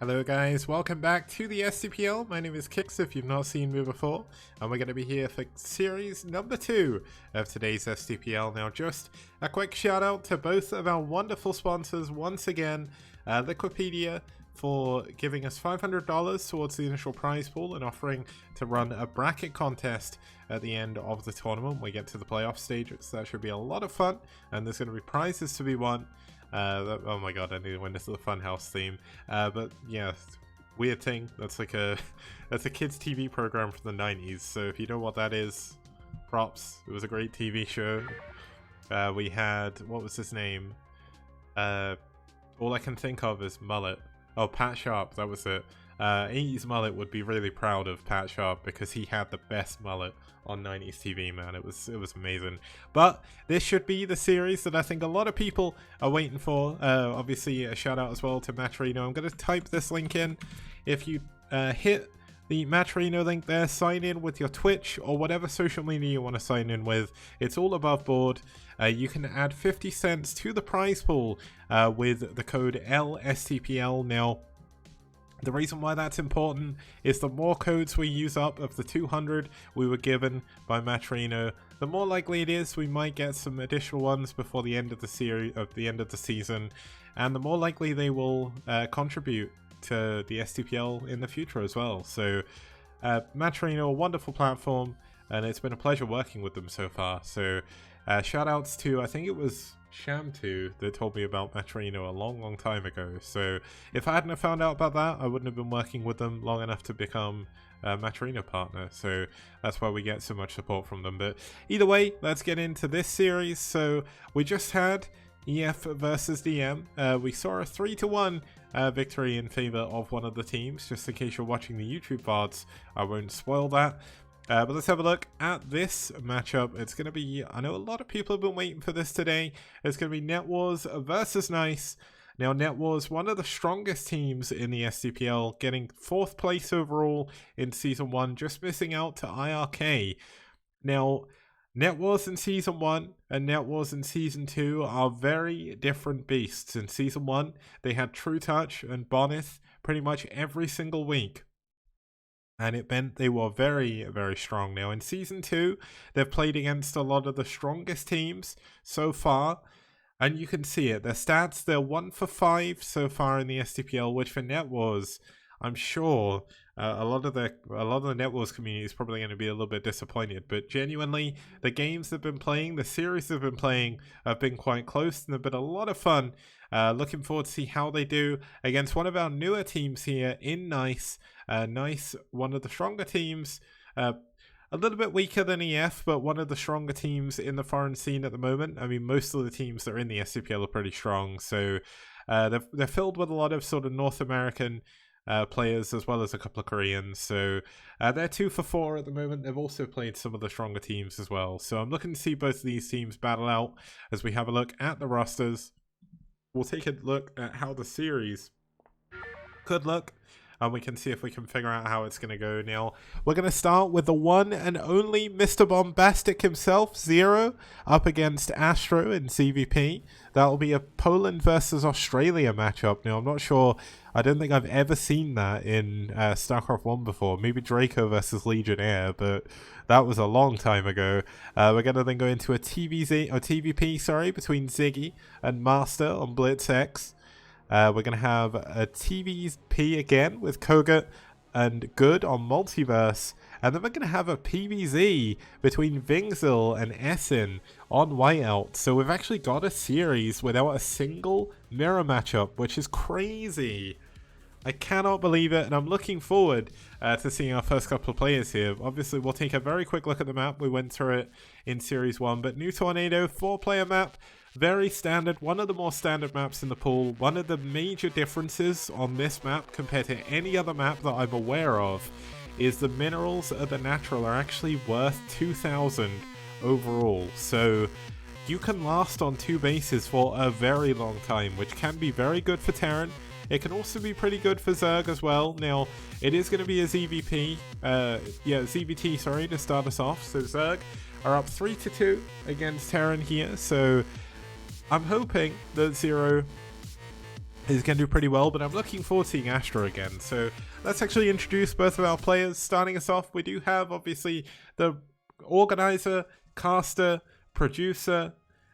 Hello guys, welcome back to the STPL. My name is Kix if you've not seen me before, and we're going to be here for series number 2 of today's STPL. Now just a quick shout out to both of our wonderful sponsors once again, Liquipedia, for giving us $500 towards the initial prize pool and offering to run a bracket contest at the end of the tournament. We get to the playoff stage, so that should be a lot of fun, and there's going to be prizes to be won. Oh my god, I need to win this. Is the Funhouse theme. But yeah, weird thing. That's like that's a kids TV program from the 90s. So if you know what that is, props. It was a great TV show. We had, what was his name? All I can think of is Mullet. Oh, Pat Sharp, that was it. 80s Mullet would be really proud of Pat Sharp because he had the best mullet on 90s TV, man. It was amazing. But this should be the series that I think a lot of people are waiting for. Obviously, a shout out as well to Matcherino. I'm going to type this link in. If you hit the Matcherino link there, sign in with your Twitch or whatever social media you want to sign in with. It's all above board. You can add 50 cents to the prize pool with the code LSTPL. Now, the reason why that's important is the more codes we use up of the 200 we were given by Matcherino, the more likely it is we might get some additional ones before the end of the series, the end of the season, and the more likely they will contribute to the STPL in the future as well. So Matcherino, a wonderful platform, and it's been a pleasure working with them so far. So shout outs to, I think it was Sham2 that told me about Matcherino a long time ago. So if I hadn't have found out about that, I wouldn't have been working with them long enough to become a Matcherino partner. So that's why we get so much support from them. But either way, let's get into this series. So we just had EF versus DM. We saw a 3-1 victory in favor of one of the teams. Just in case you're watching the YouTube VODs, I won't spoil that. But let's have a look at this matchup. It's going to be, I know a lot of people have been waiting for this today. It's going to be NetWars versus NiCe. Now, NetWars, one of the strongest teams in the STPL, getting 4th place overall in Season 1, just missing out to IRK. Now, NetWars in Season 1 and NetWars in Season 2 are very different beasts. In Season 1, they had True Touch and Bonneth pretty much every single week, and it meant they were very strong. Now in Season 2, they've played against a lot of the strongest teams so far, and you can see it. Their stats, they're 1 for 5 so far in the STPL, which for NetWars, I'm sure a lot of the NetWars community is probably going to be a little bit disappointed. But genuinely, the games they've been playing, the series they've been playing, have been quite close and they've been a lot of fun. Looking forward to see how they do against one of our newer teams here in NiCe. NiCe, one of the stronger teams, a little bit weaker than EF, but one of the stronger teams in the foreign scene at the moment. I mean, most of the teams that are in the STPL are pretty strong, so they're filled with a lot of sort of North American players as well as a couple of Koreans. So they're 2 for 4 at the moment. They've also played some of the stronger teams as well. So I'm looking to see both of these teams battle out as we have a look at the rosters. We'll take a look at how the series could look, and we can see if we can figure out how it's going to go. Now, we're going to start with the one and only Mr. Bombastic himself, Zero, up against Astro in CVP. That'll be a Poland versus Australia matchup. Now, I'm not sure, I don't think I've ever seen that in StarCraft 1 before. Maybe Draco versus Legionnaire, but that was a long time ago. We're going to then go into a TVP, between Ziggy and Master on Blitz X. We're going to have a TVP again with Kogut and Good on Multiverse. And then we're going to have a PvZ between Vingzil and Essen on Whiteout. So we've actually got a series without a single mirror matchup, which is crazy. I cannot believe it, and I'm looking forward to seeing our first couple of players here. Obviously, we'll take a very quick look at the map. We went through it in Series 1, but New Tornado, 4-player map. Very standard, one of the more standard maps in the pool. One of the major differences on this map compared to any other map that I'm aware of is the minerals of the natural are actually worth 2,000 overall. So you can last on 2 bases for a very long time, which can be very good for Terran. It can also be pretty good for Zerg as well. Now, it is going to be a ZVT, to start us off. So Zerg are up 3-2 against Terran here. So I'm hoping that Zero He's going to do pretty well, but I'm looking forward to seeing Astro again. So let's actually introduce both of our players. Starting us off, we do have, obviously, the organizer, caster, producer,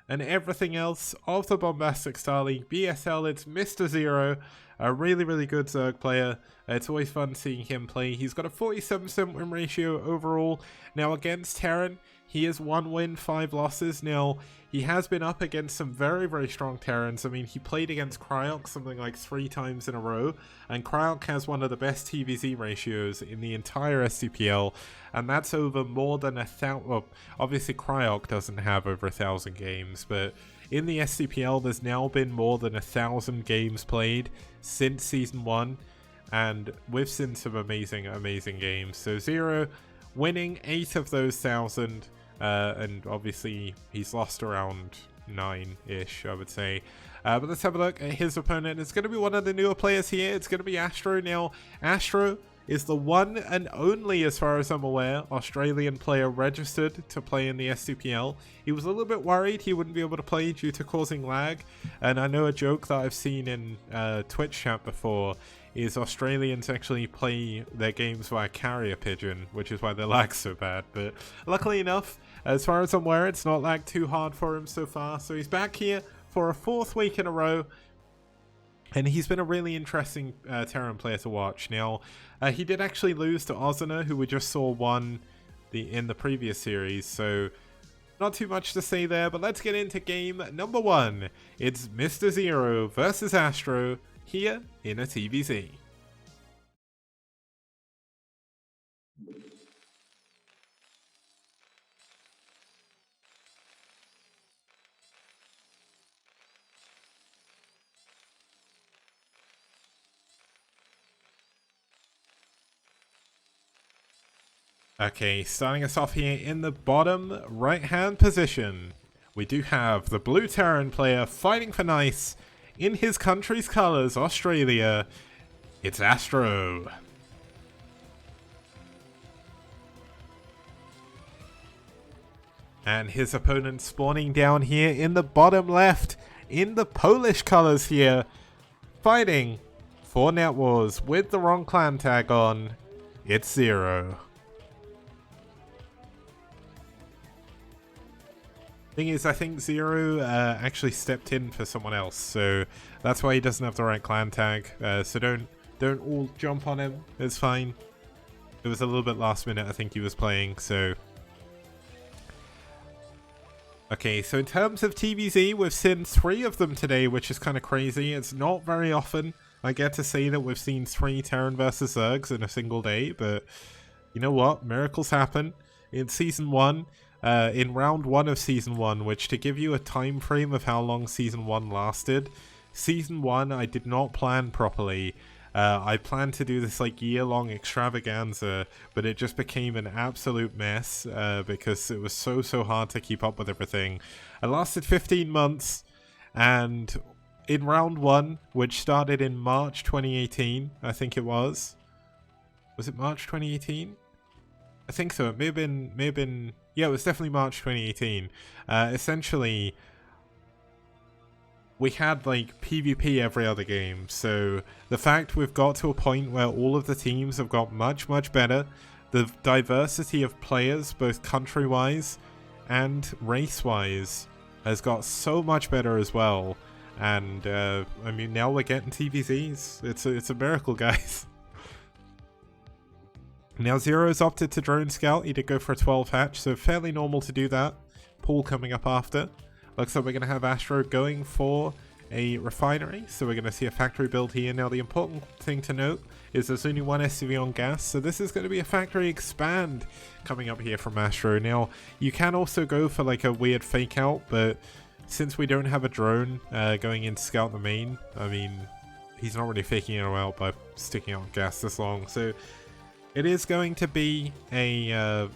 and everything else of the Bombastic Star League BSL. It's Mr. Zero, a really, really good Zerg player. It's always fun seeing him play. He's got a 47% win ratio overall. Now, against Terran, he is 1 win, 5 losses. Now, he has been up against some very, very strong Terrans. I mean, he played against Cryok something like 3 times in a row, and Cryok has one of the best TVZ ratios in the entire STPL, and that's over more than 1,000. Well, obviously Cryok doesn't have over 1,000 games, but in the STPL, there's now been more than 1,000 games played since Season 1, and we've seen some amazing, amazing games. So Zero winning 8 of those 1,000. And obviously he's lost around 9-ish, I would say. But let's have a look at his opponent. It's going to be one of the newer players here. It's going to be Astro. Now, Astro is the one and only, as far as I'm aware, Australian player registered to play in the STPL. He was a little bit worried he wouldn't be able to play due to causing lag. And I know a joke that I've seen in Twitch chat before is Australians actually play their games via carrier pigeon, which is why their lag's so bad. But luckily enough, as far as I'm aware, it's not lagged too hard for him so far. So he's back here for a 4th week in a row. And he's been a really interesting Terran player to watch. Now, he did actually lose to Ozina, who we just saw won in the previous series. So not too much to say there, but let's get into game number 1. It's Mr. Zero versus Astro here in a TVZ. Okay, starting us off here in the bottom right-hand position, we do have the blue Terran player fighting for NiCe in his country's colours, Australia. It's Astro. And his opponent spawning down here in the bottom left, in the Polish colours here, fighting for NetWars with the wrong clan tag on. It's Zero. Thing is, I think Zero actually stepped in for someone else, so that's why he doesn't have the right clan tag. So don't all jump on him. It's fine. It was a little bit last minute, I think he was playing, so. Okay, so in terms of TVZ, we've seen 3 of them today, which is kind of crazy. It's not very often I get to say that we've seen 3 Terran versus Zergs in a single day, but you know what? Miracles happen. In Season 1, in round 1 of Season 1, which, to give you a time frame of how long Season 1 lasted, Season 1 I did not plan properly. I planned to do this like year-long extravaganza, but it just became an absolute mess because it was so hard to keep up with everything. I lasted 15 months, and in round 1, which started in March 2018, I think it was. Was it March 2018? I think so. It may have been. Yeah, it was definitely March 2018. Essentially, we had like PvP every other game. So the fact we've got to a point where all of the teams have got much better, the diversity of players, both country-wise and race-wise, has got so much better as well. And I mean, now we're getting TVZs. It's a miracle, guys. Now Zero's opted to drone scout. He did go for a 12 hatch, so fairly normal to do that. Pool coming up after. Looks like we're going to have Astro going for a refinery, so we're going to see a factory build here. Now the important thing to note is there's only 1 SCV on gas, so this is going to be a factory expand coming up here from Astro. Now you can also go for like a weird fake out, but since we don't have a drone going in to scout the main, I mean, he's not really faking it out by sticking out gas this long, so it is going to be a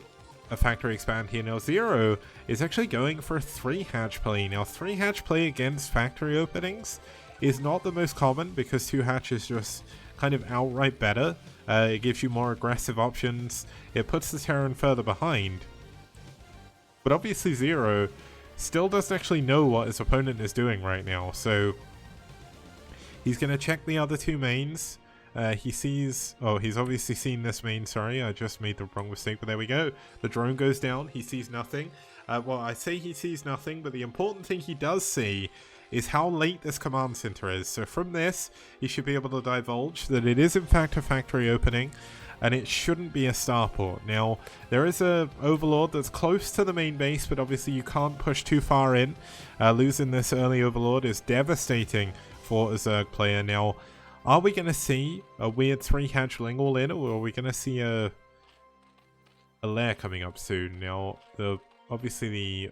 factory expand here. Now Zero is actually going for a 3 hatch play. Now 3 hatch play against factory openings is not the most common because 2 hatch is just kind of outright better. It gives you more aggressive options. It puts the Terran further behind. But obviously Zero still doesn't actually know what his opponent is doing right now, so He's going to check the other two mains. He sees... Oh, he's obviously seen this main. Sorry, I just made the wrong mistake, but there we go. The drone goes down. He sees nothing. Well, I say he sees nothing, but the important thing he does see is how late this command center is. So from this, he should be able to divulge that it is in fact a factory opening, and it shouldn't be a starport. Now, there is a overlord that's close to the main base, but obviously you can't push too far in. Losing this early overlord is devastating for a Zerg player. Now, are we going to see a weird 3-hatchling all in, or are we going to see a lair coming up soon? Now, obviously the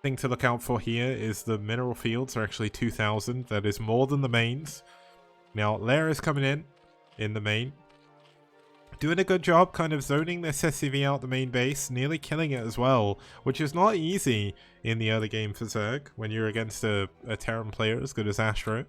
thing to look out for here is the mineral fields are actually 2,000. That is more than the mains. Now, lair is coming in the main. Doing a good job kind of zoning this SCV out the main base, nearly killing it as well, which is not easy in the early game for Zerg when you're against a Terran player as good as Astro.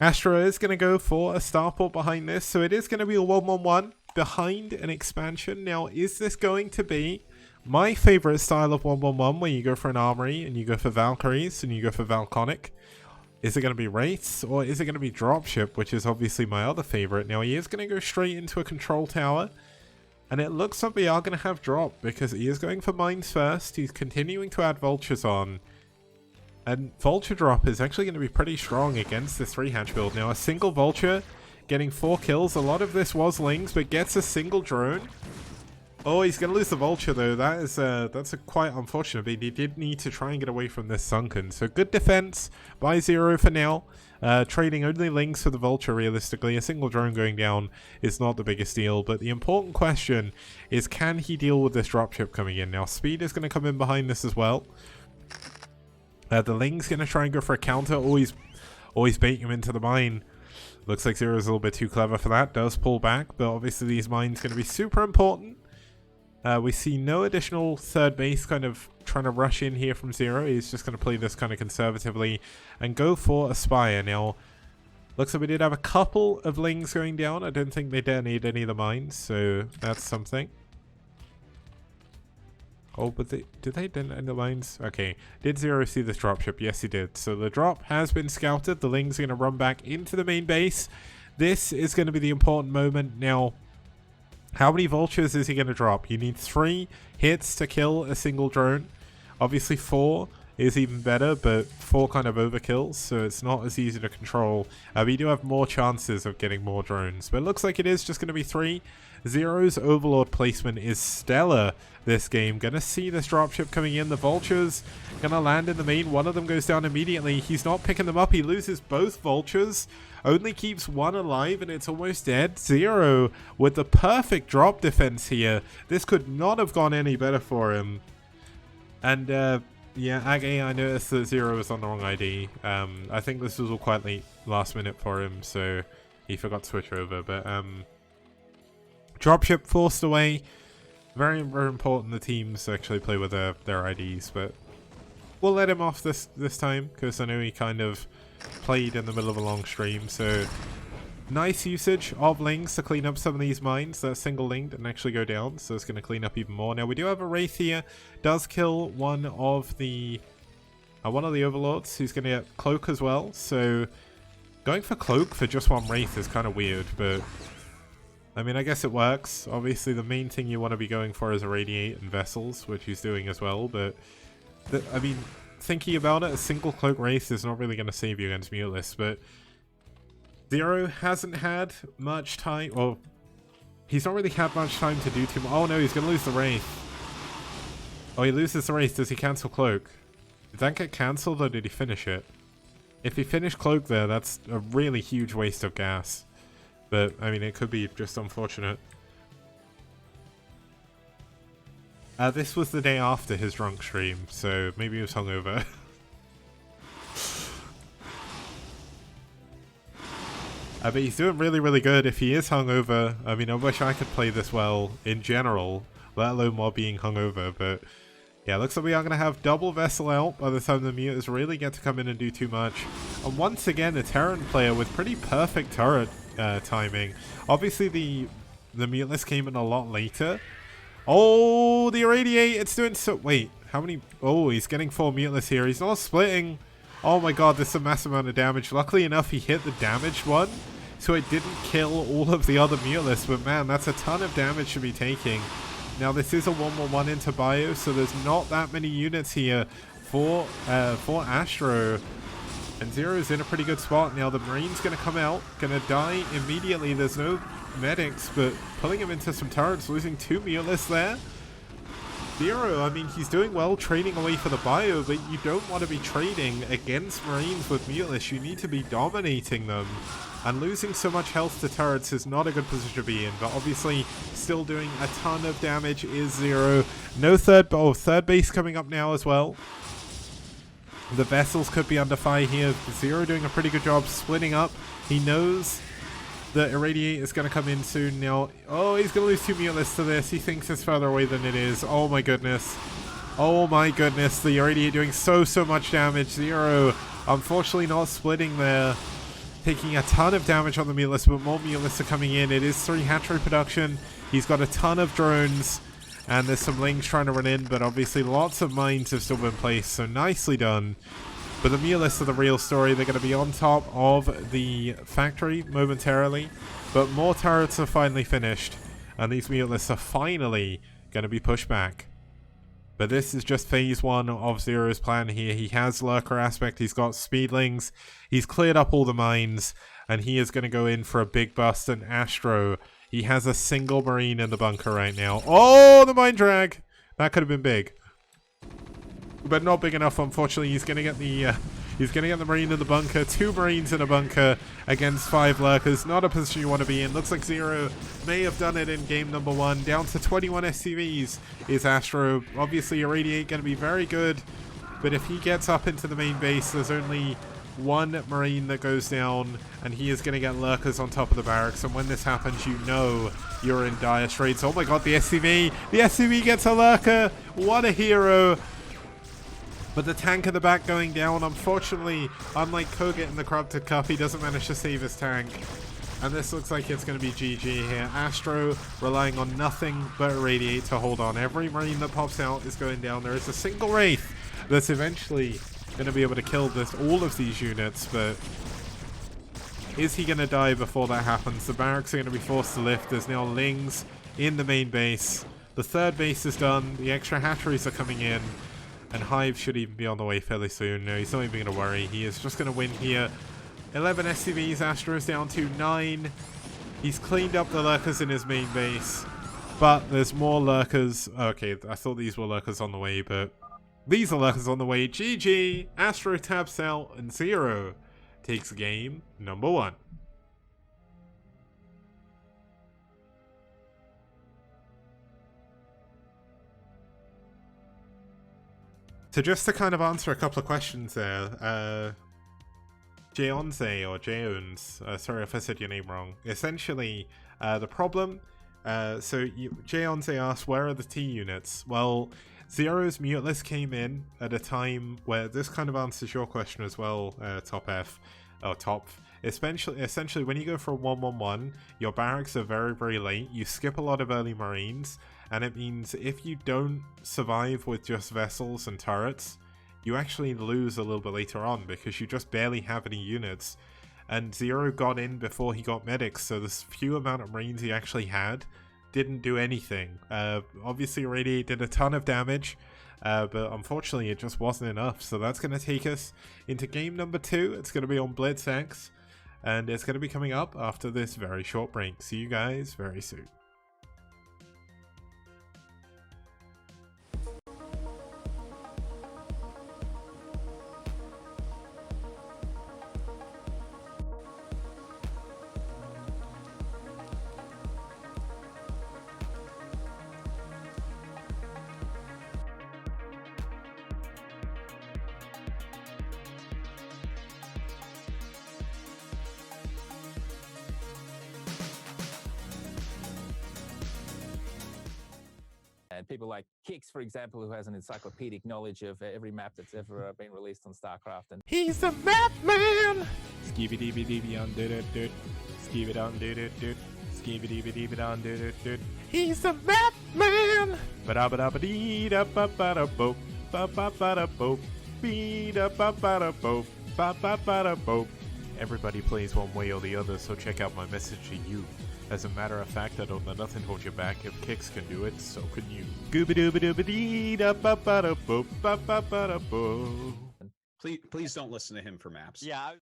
Astro is going to go for a starport behind this, so it is going to be a 1-1-1 behind an expansion. Now, is this going to be my favorite style of 1-1-1, where you go for an armory and you go for Valkyries and you go for Valconic? Is it going to be Wraiths, or is it going to be Dropship, which is obviously my other favorite? Now, he is going to go straight into a control tower, and it looks like we are going to have drop, because he is going for mines first. He's continuing to add vultures on, and vulture drop is actually going to be pretty strong against this 3-hatch build. Now, a single vulture getting 4 kills. A lot of this was Lings, but gets a single drone. Oh, he's going to lose the vulture though. That's a quite unfortunate, but he did need to try and get away from this sunken. So good defense by Zero for now. Trading only Lings for the vulture realistically. A single drone going down is not the biggest deal, but the important question is, can he deal with this dropship coming in? Now, speed is going to come in behind this as well. The Ling's going to try and go for a counter. Always bait him into the mine. Looks like Zero's a little bit too clever for that. Does pull back, but obviously these mines going to be super important. We see no additional third base kind of trying to rush in here from Zero. He's just going to play this kind of conservatively and go for a Spire. Now, looks like we did have a couple of Lings going down. I don't think they detonated any of the mines, so that's something. Oh, but did they detonate the mines? Okay. Did Zero see this dropship? Yes, he did. So the drop has been scouted. The Ling's going to run back into the main base. This is going to be the important moment. Now, how many vultures is he going to drop? You need 3 hits to kill a single drone. Obviously 4 is even better, but 4 kind of overkills, so it's not as easy to control. We do have more chances of getting more drones, but it looks like it is just going to be 3. Zero's Overlord placement is stellar this game. Gonna see this dropship coming in. The vultures gonna land in the main. One of them goes down immediately. He's not picking them up. He loses both vultures. Only keeps one alive, and it's almost dead. Zero with the perfect drop defense here. This could not have gone any better for him. And yeah, Aggie, I noticed that Zero was on the wrong ID. I think this was all quite late last minute for him, so he forgot to switch over. But dropship forced away. Very, very important the teams actually play with their IDs, but we'll let him off this time, because I know he kind of played in the middle of a long stream. So nice usage of Lings to clean up some of these mines. That single Ling didn't actually go down, so it's going to clean up even more. Now we do have a Wraith here. Does kill one of the Overlords, who's going to get Cloak as well. So going for Cloak for just one Wraith is kind of weird, but I mean, I guess it works. Obviously, the main thing you want to be going for is a Radiate and Vessels, which he's doing as well. But, I mean, thinking about it, a single Cloak Wraith is not really going to save you against Muteless. But Zero hasn't had much time, or he's not really had much time to do too much. Oh no, he's going to lose the Wraith. Oh, he loses the Wraith. Does he cancel Cloak? Did that get cancelled, or did he finish it? If he finished Cloak there, that's a really huge waste of gas. But, I mean, it could be just unfortunate. This was the day after his drunk stream, so maybe he was hungover. But he's doing really, really good. If he is hungover, I mean, I wish I could play this well in general, let alone while being hungover. But, yeah, looks like we are going to have double Vessel out by the time the Muters really get to come in and do too much. And once again, a Terran player with pretty perfect turret timing. Obviously the Muteless came in a lot later. Oh, the Irradiate, it's doing so... Wait, how many... Oh, he's getting 4 Muteless here. He's not splitting. Oh my god, this is a massive amount of damage. Luckily enough, he hit the damaged one, so it didn't kill all of the other Mutalists, but man, that's a ton of damage to be taking. Now, this is a 1-1-1 into bio, so there's not that many units here for Astro. And Zero's in a pretty good spot. Now, the Marine's going to come out, going to die immediately. There's no medics, but pulling him into some turrets, losing 2 Mutalists there. Zero, I mean, he's doing well trading away for the bio, but you don't want to be trading against Marines with Mutalists. You need to be dominating them. And losing so much health to turrets is not a good position to be in, but obviously still doing a ton of damage is Zero. No third base coming up now as well. The vessels could be under fire here. Zero doing a pretty good job splitting up. He knows the Irradiate is going to come in soon now. Oh, he's going to lose 2 Mutalists to this. He thinks it's further away than it is. Oh my goodness. Oh my goodness. The Irradiate doing so much damage. Zero, unfortunately not splitting there. Taking a ton of damage on the Mutalists, but more Mutalists are coming in. It is 3 hatchery production. He's got a ton of drones. And there's some Lings trying to run in, but obviously lots of mines have still been placed. So nicely done. But the Mutalists are the real story. They're going to be on top of the factory momentarily. But more turrets are finally finished. And these Mutalists are finally going to be pushed back. But this is just phase 1 of Zero's plan here. He has Lurker aspect. He's got Speedlings. He's cleared up all the mines. And he is going to go in for a big bust. And Astro, he has a single Marine in the bunker right now. Oh, the mine drag. That could have been big. But not big enough, unfortunately. He's going to get the Marine in the bunker. 2 Marines in a bunker against 5 Lurkers. Not a position you want to be in. Looks like Zero may have done it in game number 1. Down to 21 SCVs is Astro. Obviously, Irradiate going to be very good. But if he gets up into the main base, there's only 1 Marine that goes down. And he is going to get Lurkers on top of the barracks. And when this happens, you know you're in dire straits. Oh my god, the SCV! The SCV gets a Lurker! What a hero! But the tank at the back going down, unfortunately, unlike Koget in the Corrupted Cup, he doesn't manage to save his tank. And this looks like it's going to be GG here. Astro relying on nothing but Irradiate to hold on. Every Marine that pops out is going down. There is a single Wraith that's eventually going to be able to kill all of these units, but is he going to die before that happens? The barracks are going to be forced to lift. There's now Lings in the main base. The 3rd base is done. The extra hatcheries are coming in. And Hive should even be on the way fairly soon. No, he's not even going to worry. He is just going to win here. 11 SCVs. Astro is down to 9. He's cleaned up the Lurkers in his main base. But there's more Lurkers. Okay, I thought these were Lurkers on the way, but these are Lurkers on the way. GG. Astro taps out and Zero takes game number 1. So just to kind of answer a couple of questions there, Jeonze or Jeons, sorry if I said your name wrong. Essentially, the problem, Jeonze asked, where are the T units? Well, Zero's Muteless came in at a time where this kind of answers your question as well, Top. Essentially, when you go for a 1-1-1, your barracks are very, very late. You skip a lot of early Marines. And it means if you don't survive with just vessels and turrets, you actually lose a little bit later on because you just barely have any units. And Zero got in before he got medics, so this few amount of Marines he actually had didn't do anything. Obviously Irradiate did a ton of damage, but unfortunately it just wasn't enough. So that's going to take us into game number 2. It's going to be on Blitz X, and it's going to be coming up after this very short break. See you guys very soon. And people like Kix, for example, who has an encyclopedic knowledge of every map that's ever been released on StarCraft. And he's the map man! Skibidi-bidi-bidi-on do-do-do. Skibidi-on-do-do-do. Skibidi-bidi-bidi-on-do-do-do. He's the map man! Ba-da-ba-da-ba-dee-da-ba-ba-da-bo. Ba-ba-ba-da-bo. Everybody plays one way or the other, so check out my message to you. As a matter of fact, I don't let nothing hold you back. If Kicks can do it, so can you. Please don't listen to him for maps. Yeah.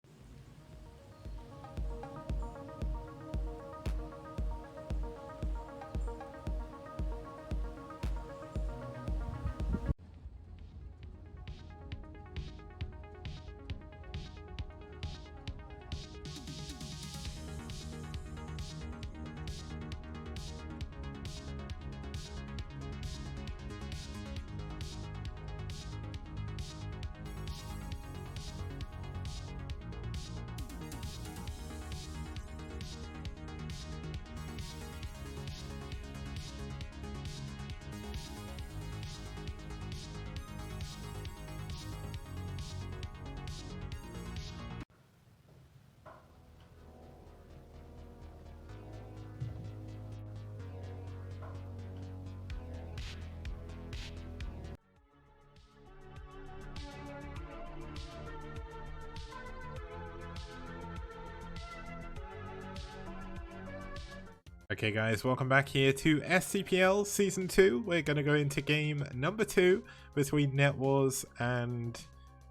Okay guys, welcome back here to STPL Season 2. We're going to go into game number 2 between NetWars and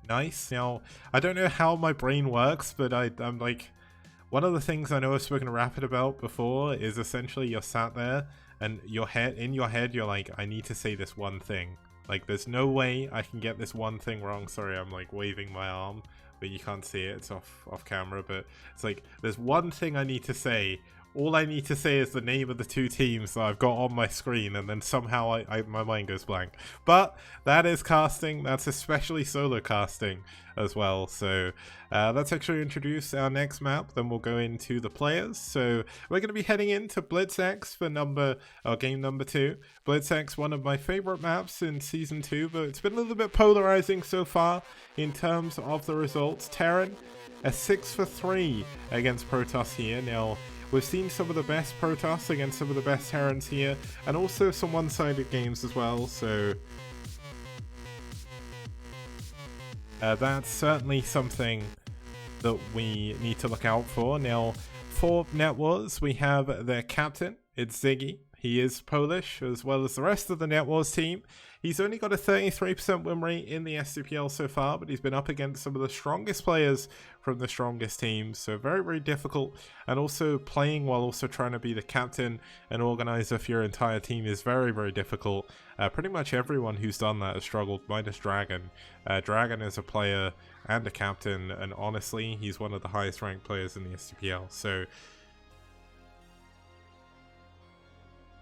NiCe. Now, I don't know how my brain works, but I'm like, one of the things I know I've spoken to Rapid about before is essentially you're sat there and in your head you're like, I need to say this one thing. Like, there's no way I can get this one thing wrong. Sorry, I'm like waving my arm, but you can't see it. It's off camera, but it's like, there's one thing I need to say. All I need to say is the name of the two teams that I've got on my screen, and then somehow my mind goes blank. But that is casting. That's especially solo casting as well. So let's actually introduce our next map. Then we'll go into the players. So we're going to be heading into BlitzX for game number 2. BlitzX, one of my favorite maps in Season 2, but it's been a little bit polarizing so far in terms of the results. Terran, a 6-for-3 against Protoss here. Now, we've seen some of the best Protoss against some of the best Terrans here, and also some one-sided games as well, so that's certainly something that we need to look out for. Now, for NetWars, we have their captain, it's Ziggy. He is Polish, as well as the rest of the NetWars team. He's only got a 33% win rate in the STPL so far, but he's been up against some of the strongest players from the strongest teams, so very, very difficult. And also playing while also trying to be the captain and organizer for your entire team is very, very difficult. Pretty much everyone who's done that has struggled, minus Dragon. Dragon is a player and a captain, and honestly, he's one of the highest ranked players in the STPL. So,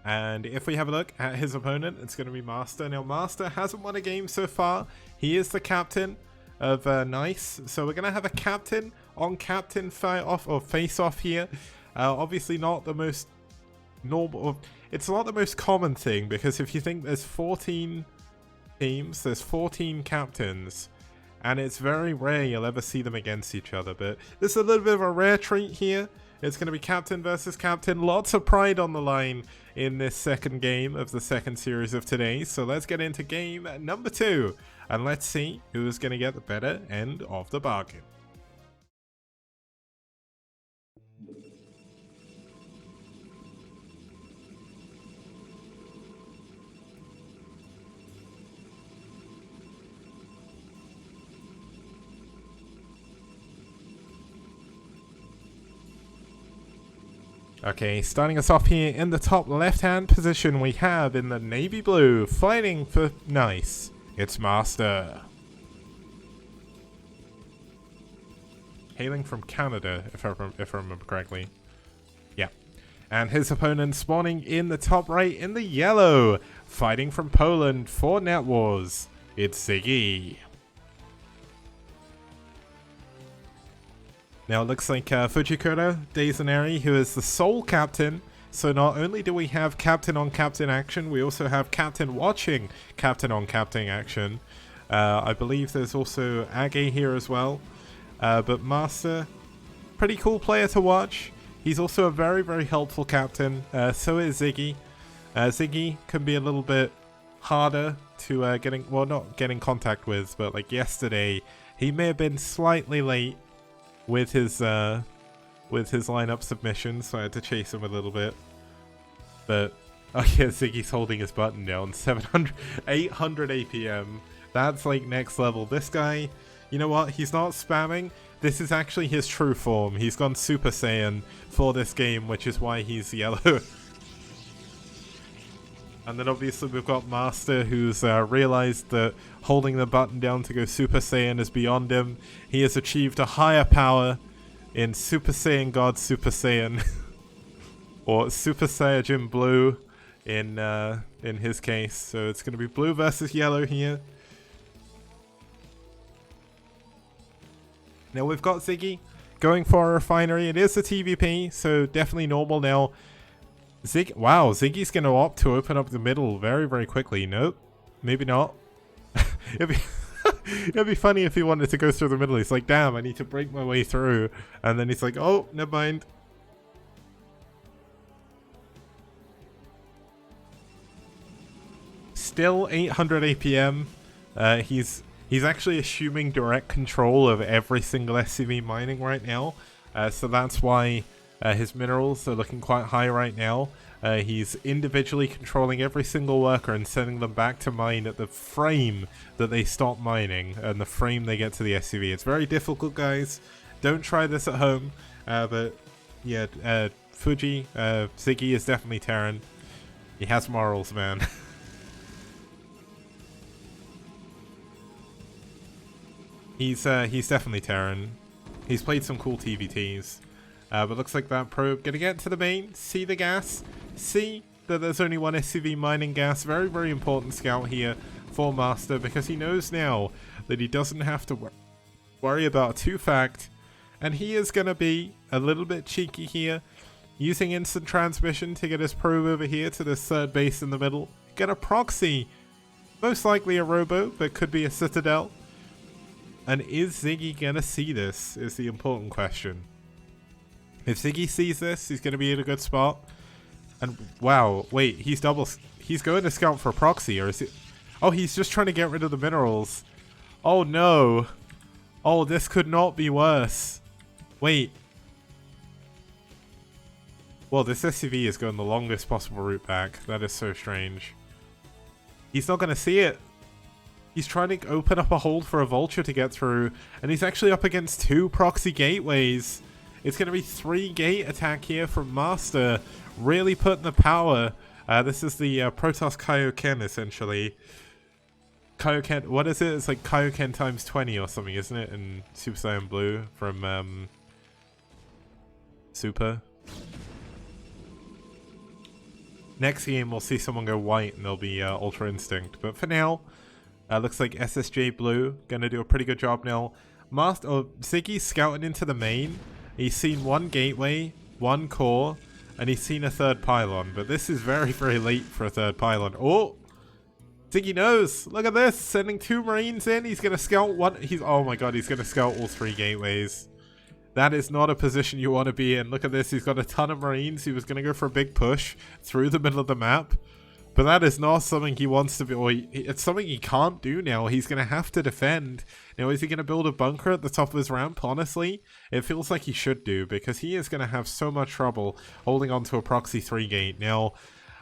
and if we have a look at his opponent, it's going to be Master. Now, Master hasn't won a game so far. He is the captain of NiCe. So we're going to have a captain on captain fight-off or face-off here. Obviously not the most normal. It's not the most common thing, because if you think there's 14 teams, there's 14 captains. And it's very rare you'll ever see them against each other. But this is a little bit of a rare treat here. It's going to be captain versus captain. Lots of pride on the line in this second game of the second series of today. So let's get into game number 2. And let's see who's going to get the better end of the bargain. Okay, starting us off here in the top left-hand position, we have in the navy blue, fighting for NiCe, it's Master. Hailing from Canada, if I remember correctly. Yeah. And his opponent spawning in the top right in the yellow, fighting from Poland for NetWars, it's Ziggy. Now it looks like Fujikura Dezaneri, who is the sole captain. So not only do we have captain on captain action, we also have captain watching captain on captain action. I believe there's also Age here as well. But Master, pretty cool player to watch. He's also a very, very helpful captain. So is Ziggy. Ziggy can be a little bit harder to not get in contact with, but like yesterday, he may have been slightly late with his lineup submission, so I had to chase him a little bit. But oh yeah, Ziggy's holding his button down. 800 APM. That's like next level. This guy, you know what? He's not spamming. This is actually his true form. He's gone Super Saiyan for this game, which is why he's yellow. And then obviously we've got Master, who's realized that holding the button down to go Super Saiyan is beyond him. He has achieved a higher power in Super Saiyan God Super Saiyan. Or Super Saiyajin Blue in his case. So it's going to be blue versus yellow here. Now we've got Ziggy going for a refinery. It is a TVP, so definitely normal now. Wow, Ziggy's going to opt to open up the middle very, very quickly. Nope, maybe not. It'd be funny if he wanted to go through the middle. He's like, damn, I need to break my way through. And then he's like, oh, never mind. Still 800 APM. He's actually assuming direct control of every single SCV mining right now. So that's why his minerals are looking quite high right now. He's individually controlling every single worker and sending them back to mine at the frame that they stop mining and the frame they get to the SCV. It's very difficult, guys. Don't try this at home. But yeah, Ziggy is definitely Terran. He has morals, man. He's definitely Terran. He's played some cool TVTs. But looks like that probe gonna get to the main, see the gas, see that there's only one SCV mining gas. Very, very important scout here for Master, because he knows now that he doesn't have to worry about a 2-fact, and he is gonna be a little bit cheeky here, using instant transmission to get his probe over here to this third base in the middle. Get a proxy, most likely a robo, but could be a citadel. And is Ziggy gonna see this, is the important question. If Ziggy sees this, he's gonna be in a good spot. And wow, wait, he's going to scout for a proxy, or is it? Oh, he's just trying to get rid of the minerals. Oh no. Oh, this could not be worse. Wait. Well, this SCV is going the longest possible route back. That is so strange. He's not gonna see it. He's trying to open up a hold for a vulture to get through, and he's actually up against 2 proxy gateways. It's going to be 3 gate attack here from Master, really putting the power. This is the Protoss Kaioken, essentially. Kaioken, what is it? It's like Kaioken times 20 or something, isn't it? In Super Saiyan Blue from Super. Next game, we'll see someone go white, and they'll be Ultra Instinct. But for now, looks like SSJ Blue gonna do a pretty good job now. Ziggy's scouting into the main. He's seen 1 gateway, 1 core, and he's seen a 3rd pylon. But this is very, very late for a 3rd pylon. Oh! Ziggy knows! Look at this! Sending 2 marines in. He's gonna scout one. Oh my god, he's gonna scout all 3 gateways. That is not a position you want to be in. Look at this. He's got a ton of marines. He was gonna go for a big push through the middle of the map. But that is not something he wants to be, or it's something he can't do now. He's going to have to defend. Now, is he going to build a bunker at the top of his ramp? Honestly, it feels like he should do, because he is going to have so much trouble holding on to a proxy 3 gate. Now,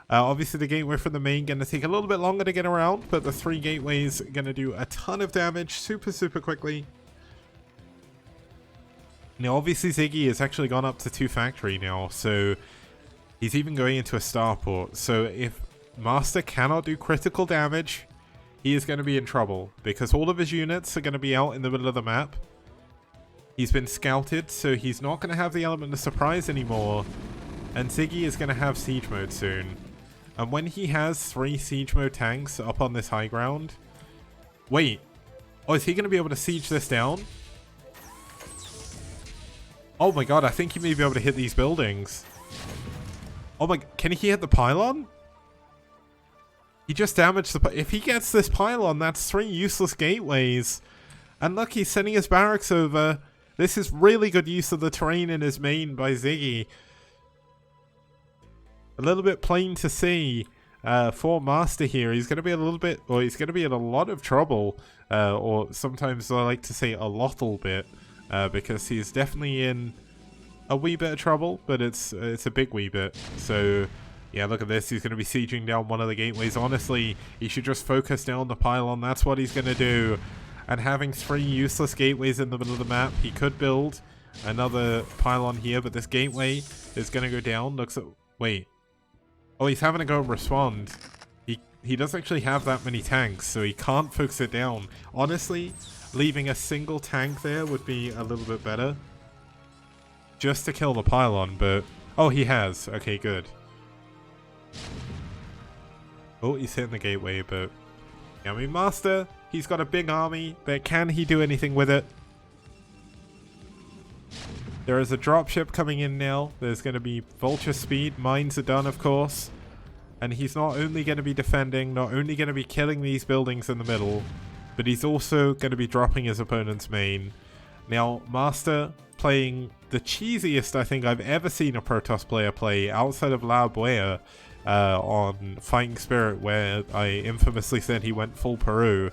obviously the gateway from the main going to take a little bit longer to get around, but the 3 gateways are going to do a ton of damage super, super quickly. Now, obviously Ziggy has actually gone up to 2 factory now, so he's even going into a starport. So if Master cannot do critical damage, he is going to be in trouble, because all of his units are going to be out in the middle of the map. He's been scouted, so he's not going to have the element of surprise anymore, and Ziggy is going to have siege mode soon. And when he has 3 siege mode tanks up on this high ground... Wait, oh, is he going to be able to siege this down? Oh my god, I think he may be able to hit these buildings. Oh my, can he hit the pylon? He just damaged the... If he gets this pylon, that's 3 useless gateways. And look, he's sending his barracks over. This is really good use of the terrain in his main by Ziggy. A little bit plain to see. for Master here. He's going to be a little bit, or he's going to be in a lot of trouble, or sometimes I like to say a lottle bit, because he's definitely in a wee bit of trouble, but it's a big wee bit. So yeah, look at this. He's going to be sieging down one of the gateways. Honestly, he should just focus down the pylon. That's what he's going to do. And having 3 useless gateways in the middle of the map, he could build another pylon here, but this gateway is going to go down. Looks at... Wait. Oh, he's having to go and respond. He doesn't actually have that many tanks, so he can't focus it down. Honestly, leaving a single tank there would be a little bit better. Just to kill the pylon, but... Oh, he has. Okay, good. Oh, he's hitting the gateway, but... Yeah, I mean, Master, he's got a big army, but can he do anything with it? There is a dropship coming in now. There's going to be vulture speed. Mines are done, of course. And he's not only going to be defending, not only going to be killing these buildings in the middle, but he's also going to be dropping his opponent's main. Now, Master playing the cheesiest I think I've ever seen a Protoss player play outside of La Boya on Fighting Spirit, where I infamously said he went full Peru.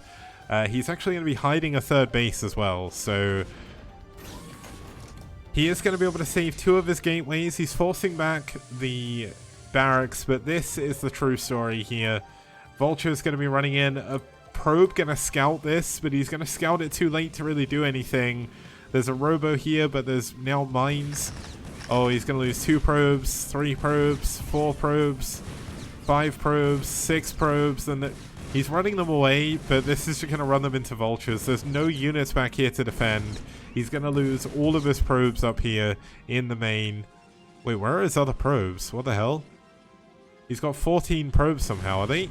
He's actually going to be hiding a 3rd base as well, so... He is going to be able to save 2 of his gateways. He's forcing back the barracks, but this is the true story here. Vulture's going to be running in. A probe going to scout this, but he's going to scout it too late to really do anything. There's a robo here, but there's now mines. Oh, he's going to lose 2 probes, 3 probes, 4 probes, 5 probes, 6 probes, and he's running them away, but this is just going to run them into vultures. There's no units back here to defend. He's going to lose all of his probes up here in the main. Wait, where are his other probes? What the hell? He's got 14 probes somehow, are they?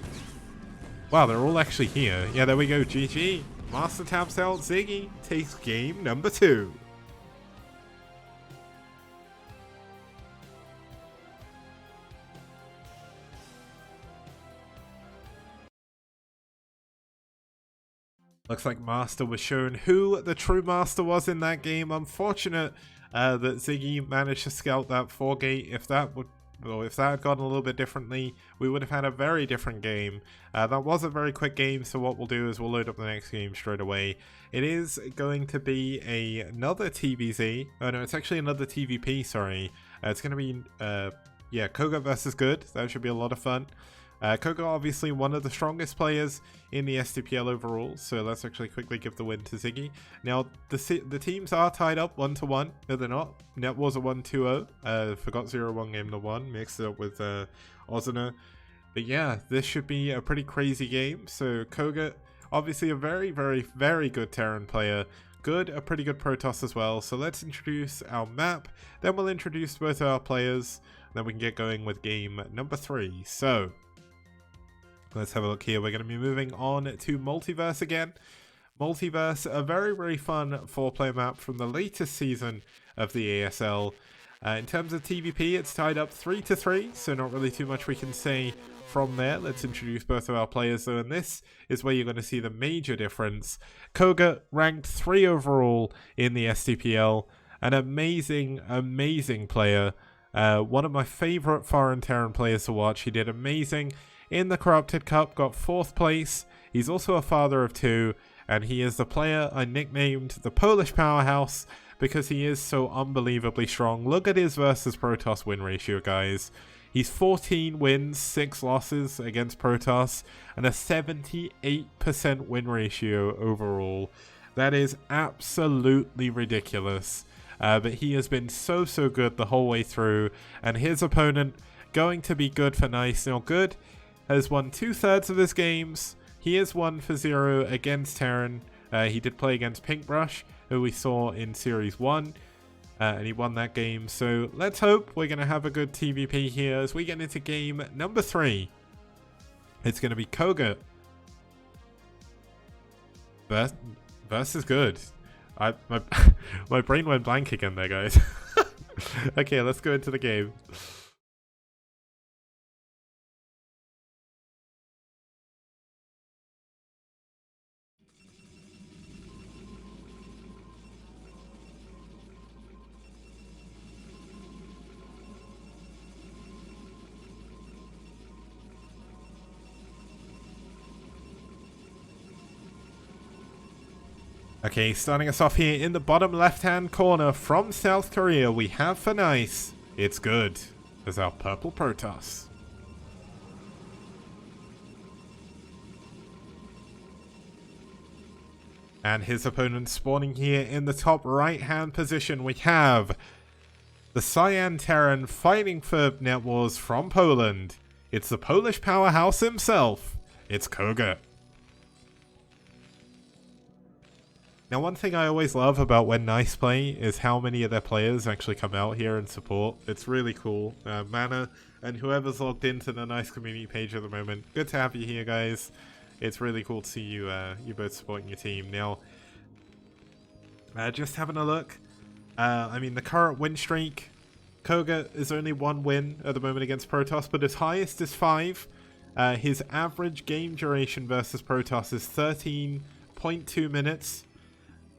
Wow, they're all actually here. Yeah, there we go. GG. Master taps out. Ziggy takes game number 2. Looks like Master was shown who the true Master was in that game. Unfortunate that Ziggy managed to scout that 4-gate. If that had gone a little bit differently, we would have had a very different game. That was a very quick game, so what we'll do is we'll load up the next game straight away. It is going to be another TVZ. Oh no, it's actually another TVP, sorry. It's going to be, yeah, Koga versus Good. That should be a lot of fun. Koga obviously one of the strongest players in the STPL overall, so let's actually quickly give the win to Ziggy. Now, the teams are tied up 1-1. No, they're not. NetWars are 1-2-0. Forgot 0-1 game to 1. Mixed it up with Ozuna. But yeah, this should be a pretty crazy game. So Koga, obviously a very, very, very good Terran player. Good, a pretty good Protoss as well. So let's introduce our map. Then we'll introduce both our players. Then we can get going with game number 3. So... let's have a look here. We're going to be moving on to Multiverse again. Multiverse, a very, very fun 4-player map from the latest season of the ASL. In terms of TVP, it's tied up 3-3, so not really too much we can say from there. Let's introduce both of our players though, and this is where you're going to see the major difference. Koga ranked 3 overall in the STPL. An amazing, amazing player. One of my favorite foreign Terran players to watch. He did amazing in the Corrupted Cup, got 4th place. He's also a father of 2, and he is the player I nicknamed the Polish Powerhouse because he is so unbelievably strong. Look at his versus Protoss win ratio, guys. He's 14 wins, 6 losses against Protoss, and a 78% win ratio overall. That is absolutely ridiculous. But he has been so good the whole way through, and his opponent going to be Good for NiCe. Now, Good has won 2/3 of his games. He is 1-0 against Terran. He did play against Pinkbrush, who we saw in Series 1, and he won that game. So let's hope we're going to have a good TVP here as we get into game number 3. It's going to be Koga versus Good. My brain went blank again there, guys. Okay, let's go into the game. Okay, starting us off here in the bottom left-hand corner from South Korea, we have for NiCe, it's good, as our purple Protoss. And his opponent spawning here in the top right-hand position, we have the Cyan Terran fighting for NetWars from Poland. It's the Polish powerhouse himself. It's Koga. Now, one thing I always love about when NiCe play is how many of their players actually come out here and support. It's really cool. Mana and whoever's logged into the NiCe community page at the moment, good to have you here, guys. It's really cool to see you you both supporting your team. Now, just having a look. I mean, the current win streak, Koga is only 1 win at the moment against Protoss, but his highest is 5. His average game duration versus Protoss is 13.2 minutes.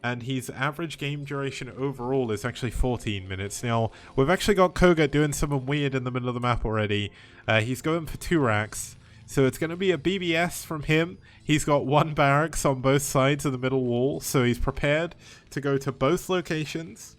And his average game duration overall is actually 14 minutes. Now, we've actually got Koga doing something weird in the middle of the map already. He's going for 2 racks. So it's going to be a BBS from him. He's got 1 barracks on both sides of the middle wall. So he's prepared to go to both locations.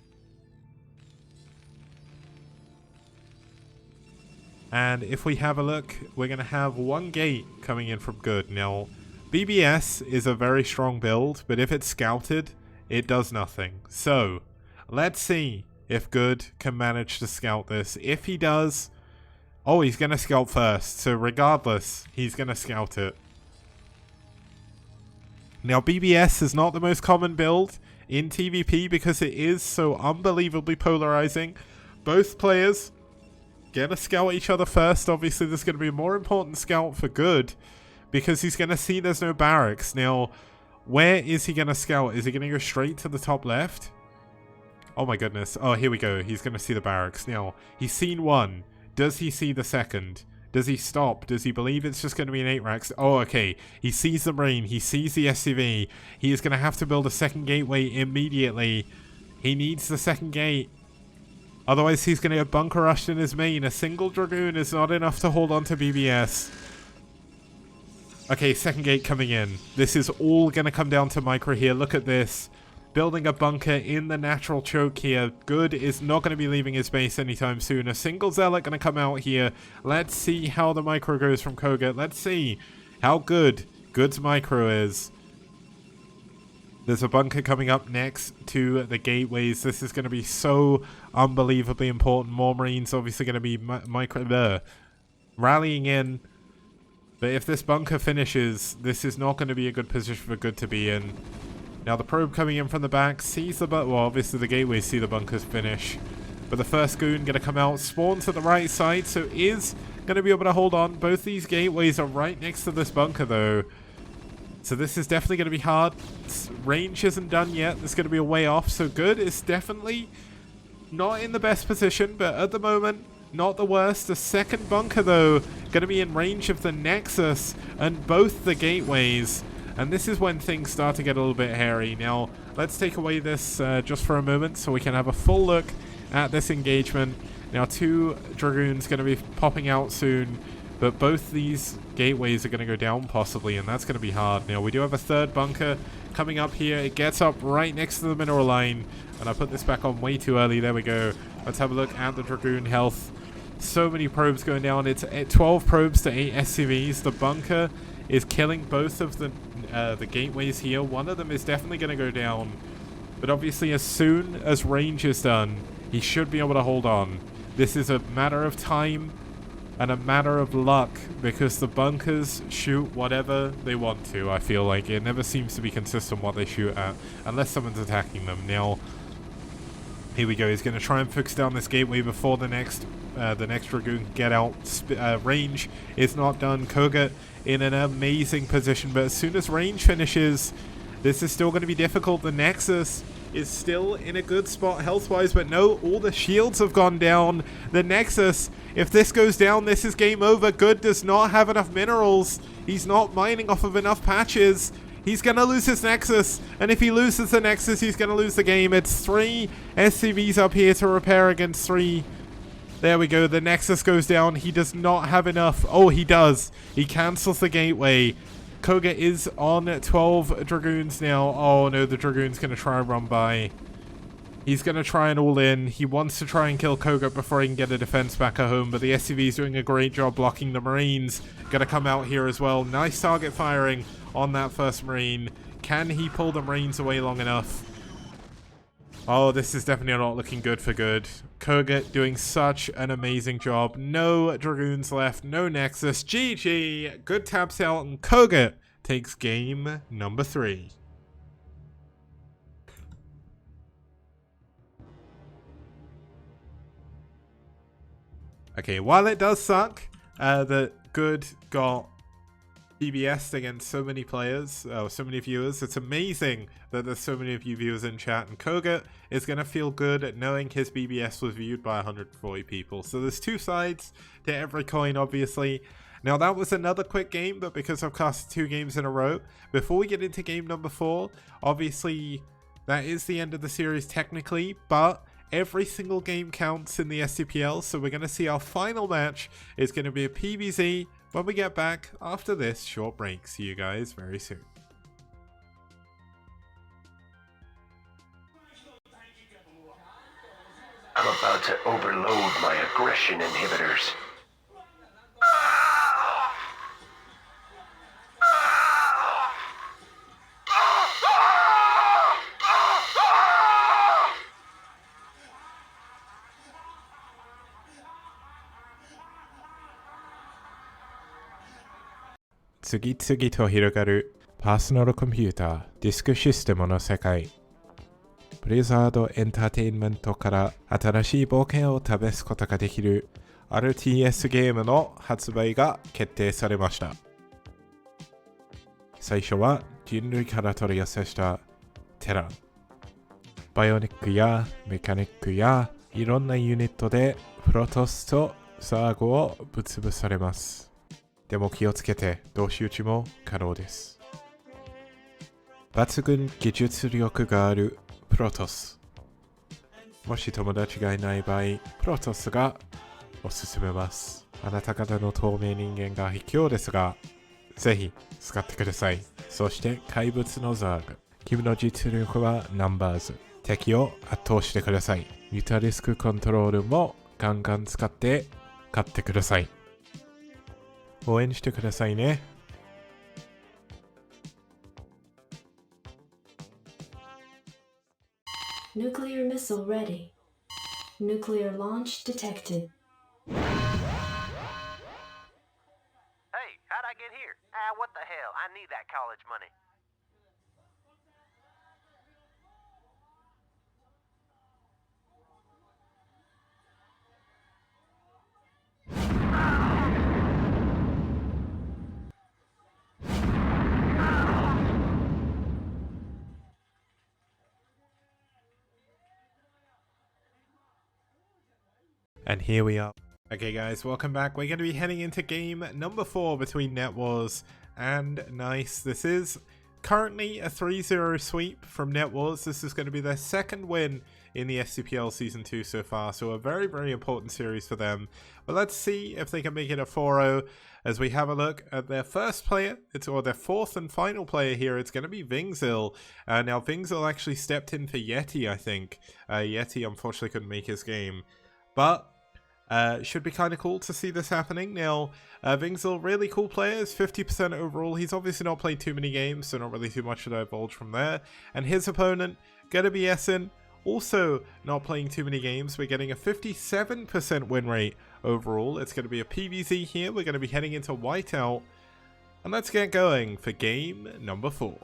And if we have a look, we're going to have 1 gate coming in from Good. Now, BBS is a very strong build, but if it's scouted, it does nothing. So, let's see if Good can manage to scout this. If he does, oh, he's going to scout first. So regardless, he's going to scout it. Now, BBS is not the most common build in TVP because it is so unbelievably polarizing. Both players going to scout each other first. Obviously, there's going to be a more important scout for Good because he's going to see there's no barracks. Now, where is he going to scout? Is he going to go straight to the top left? Oh my goodness. Oh, here we go. He's going to see the barracks. Now, he's seen 1. Does he see the second? Does he stop? Does he believe it's just going to be an 8 racks? Oh, okay. He sees the Marine. He sees the SCV. He is going to have to build a second gateway immediately. He needs the second gate. Otherwise, he's going to get bunker rushed in his main. A single Dragoon is not enough to hold on to BBS. Okay, second gate coming in. This is all going to come down to Micro here. Look at this. Building a bunker in the natural choke here. Good is not going to be leaving his base anytime soon. A single Zealot going to come out here. Let's see how the Micro goes from Koga. Let's see how good Good's Micro is. There's a bunker coming up next to the gateways. This is going to be so unbelievably important. More Marines obviously going to be rallying in. But if this bunker finishes, this is not going to be a good position for Good to be in. Now the probe coming in from the back sees the well, obviously the gateways see the bunkers finish. But the first goon going to come out, spawn to the right side, so is going to be able to hold on. Both these gateways are right next to this bunker though. So this is definitely going to be hard. Range isn't done yet. There's going to be a way off. So Good is definitely not in the best position, but at the moment, not the worst. The second bunker, though, going to be in range of the Nexus and both the gateways. And this is when things start to get a little bit hairy. Now, let's take away this just for a moment so we can have a full look at this engagement. Now, 2 Dragoons going to be popping out soon. But both these gateways are going to go down possibly, and that's going to be hard. Now, we do have a 3rd bunker coming up here. It gets up right next to the mineral line. And I put this back on way too early. There we go. Let's have a look at the Dragoon health. So many probes going down. It's 12 probes to 8 SCVs. The bunker is killing both of the gateways here. One of them is definitely going to go down. But obviously, as soon as range is done, he should be able to hold on. This is a matter of time and a matter of luck, because the bunkers shoot whatever they want to. I feel like it never seems to be consistent what they shoot at, unless someone's attacking them. Now, here we go. He's going to try and focus down this gateway before the next Dragoon can get out. Range is not done. Koga in an amazing position, but as soon as range finishes, this is still going to be difficult. The Nexus is still in a good spot health-wise, but no, all the shields have gone down. The Nexus, if this goes down, this is game over. Good does not have enough minerals. He's not mining off of enough patches. He's going to lose his Nexus, and if he loses the Nexus, he's going to lose the game. It's 3 SCVs up here to repair against 3. There we go. The Nexus goes down. He does not have enough. Oh, he does. He cancels the gateway. Koga is on 12 Dragoons now. Oh no, the Dragoon's going to try and run by. He's going to try and all in. He wants to try and kill Koga before he can get a defense back at home, but the SCV is doing a great job blocking the Marines. Going to come out here as well. Nice target firing on that first Marine. Can he pull the Marines away long enough? Oh, this is definitely not looking good for good. Koga doing such an amazing job. No Dragoons left, no Nexus. GG. Good taps out, and Koga takes game number 3. Okay, while it does suck that Good got BBS'd against so many players, so many viewers, it's amazing that there's so many of you viewers in chat, and Koga is going to feel good at knowing his BBS was viewed by 140 people. So there's two sides to every coin, obviously. Now that was another quick game, but because I've casted 2 games in a row, before we get into game number 4, obviously that is the end of the series technically, but every single game counts in the STPL, so we're going to see our final match is going to be a PvZ when we get back after this short break. See you guys very soon. I'm about to overload my aggression inhibitors.次々と広がるパーソナルコンピューターディスクシステムの世界。ブリザードエンターテインメントから新しい冒険を試すことができる RTS ゲームの発売が決定されました。最初は人類から取り寄せしたテラン。バイオニックやメカニックやいろんなユニットでプロトスとサーゴをぶつぶされます。でも気をつけて同士討ちも可能です。抜群技術力があるプロトス。もし友達がいない場合、プロトスがおすすめます。あなた方の透明人間が卑怯ですが、ぜひ使ってください。そして怪物のザーグ。君の実力はナンバーズ。敵を圧倒してください。ユタリスクコントロールもガンガン使って勝ってください。応援してくださいね。Nuclear missile ready. Nuclear launch detected. Hey, how'd I get here? Ah, what the hell? I need that college money. And here we are. Okay guys, welcome back. We're going to be heading into game number 4 between NetWars and NiCe. This is currently a 3-0 sweep from NetWars. This is going to be their second win in the STPL Season 2 so far, so a very, very important series for them. But let's see if they can make it a 4-0 as we have a look at their first player, or their fourth and final player here. It's going to be Vingzil. Now, Vingzil actually stepped in for Yeti, I think. Yeti unfortunately couldn't make his game. But should be kind of cool to see this happening. Now, Vingzil, really cool players, 50% overall. He's obviously not played too many games, so not really too much to divulge from there. And his opponent, gonna be Essen, also not playing too many games. We're getting a 57% win rate overall. It's going to be a PvZ here. We're going to be heading into Whiteout. And let's get going for game number 4.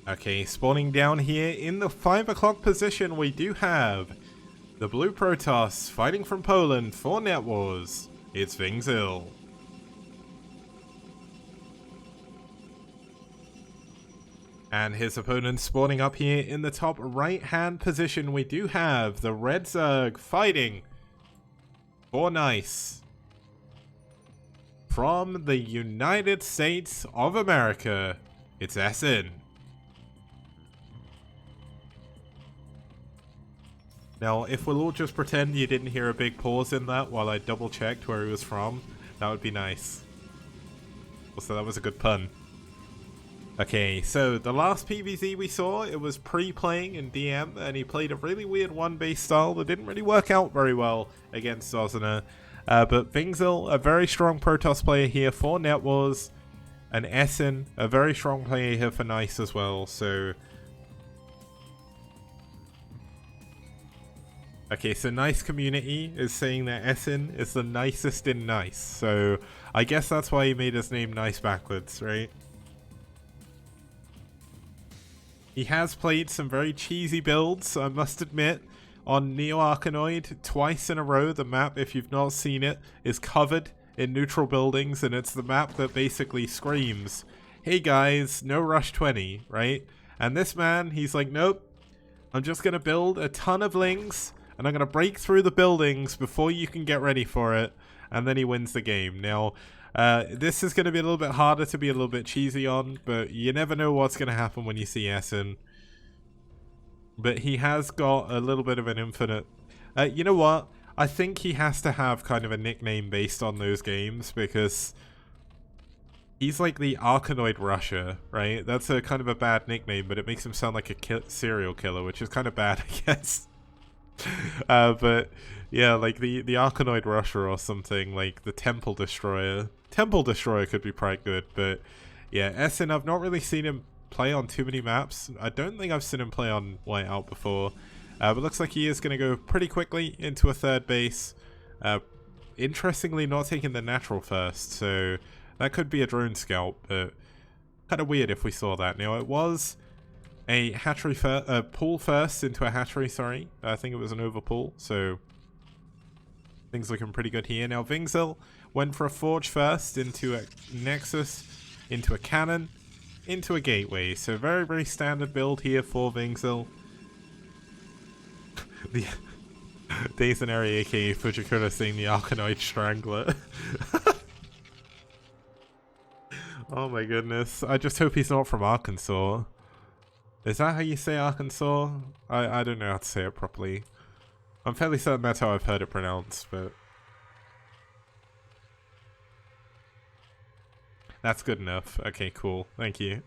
Okay, spawning down here in the 5 o'clock position, we do have the Blue Protoss fighting from Poland for NetWars. It's Vingzil. And his opponent spawning up here in the top right-hand position, we do have the Red Zerg fighting for NiCe. from the United States of America, it's Essen. Now, if we'll all just pretend you didn't hear a big pause in that while I double checked where he was from, that would be nice. Also, that was a good pun. Okay, so the last PvZ we saw, it was pre-playing in DM, and he played a really weird one-base style that didn't really work out very well against Ozina. But Vingzil, a very strong Protoss player here for NetWars, and Essen, a very strong player here for NiCe as well, so... Okay, so NiCe community is saying that Essen is the nicest in NiCe, so I guess that's why he made his name NiCe backwards, right? He has played some very cheesy builds, I must admit. On Neo Arkanoid, twice in a row, the map, if you've not seen it, is covered in neutral buildings, and it's the map that basically screams, hey guys, no rush 20, right? And this man, he's like, nope, I'm just going to build a ton of lings, and I'm going to break through the buildings before you can get ready for it, and then he wins the game. Now, this is going to be a little bit harder to be a little bit cheesy on, but you never know what's going to happen when you see Essen. But he has got a little bit of an infinite... you know what? I think he has to have kind of a nickname based on those games, because he's like the Arkanoid Rusher, right? That's a kind of a bad nickname, but it makes him sound like a serial killer, which is kind of bad, I guess. But yeah, like the Arkanoid Rusher or something, like the Temple Destroyer. Temple Destroyer could be quite good, but yeah, Essen, I've not really seen him play on too many maps. I don't think I've seen him play on Whiteout before, but looks like he is going to go pretty quickly into a third base. Interestingly, not taking the natural first, so that could be a drone scout, but kind of weird if we saw that. Now, it was a hatchery pull first into a hatchery, sorry. I think it was an overpull, so things looking pretty good here. Now, Vingzil went for a forge first into a nexus, into a cannon, into a gateway. So very, very standard build here for Vingzil. The Daisonary aka Fujikura saying the Arkanoid Strangler. Oh my goodness. I just hope he's not from Arkansas. Is that how you say Arkansas? I don't know how to say it properly. I'm fairly certain that's how I've heard it pronounced, but... That's good enough. Okay, cool. Thank you.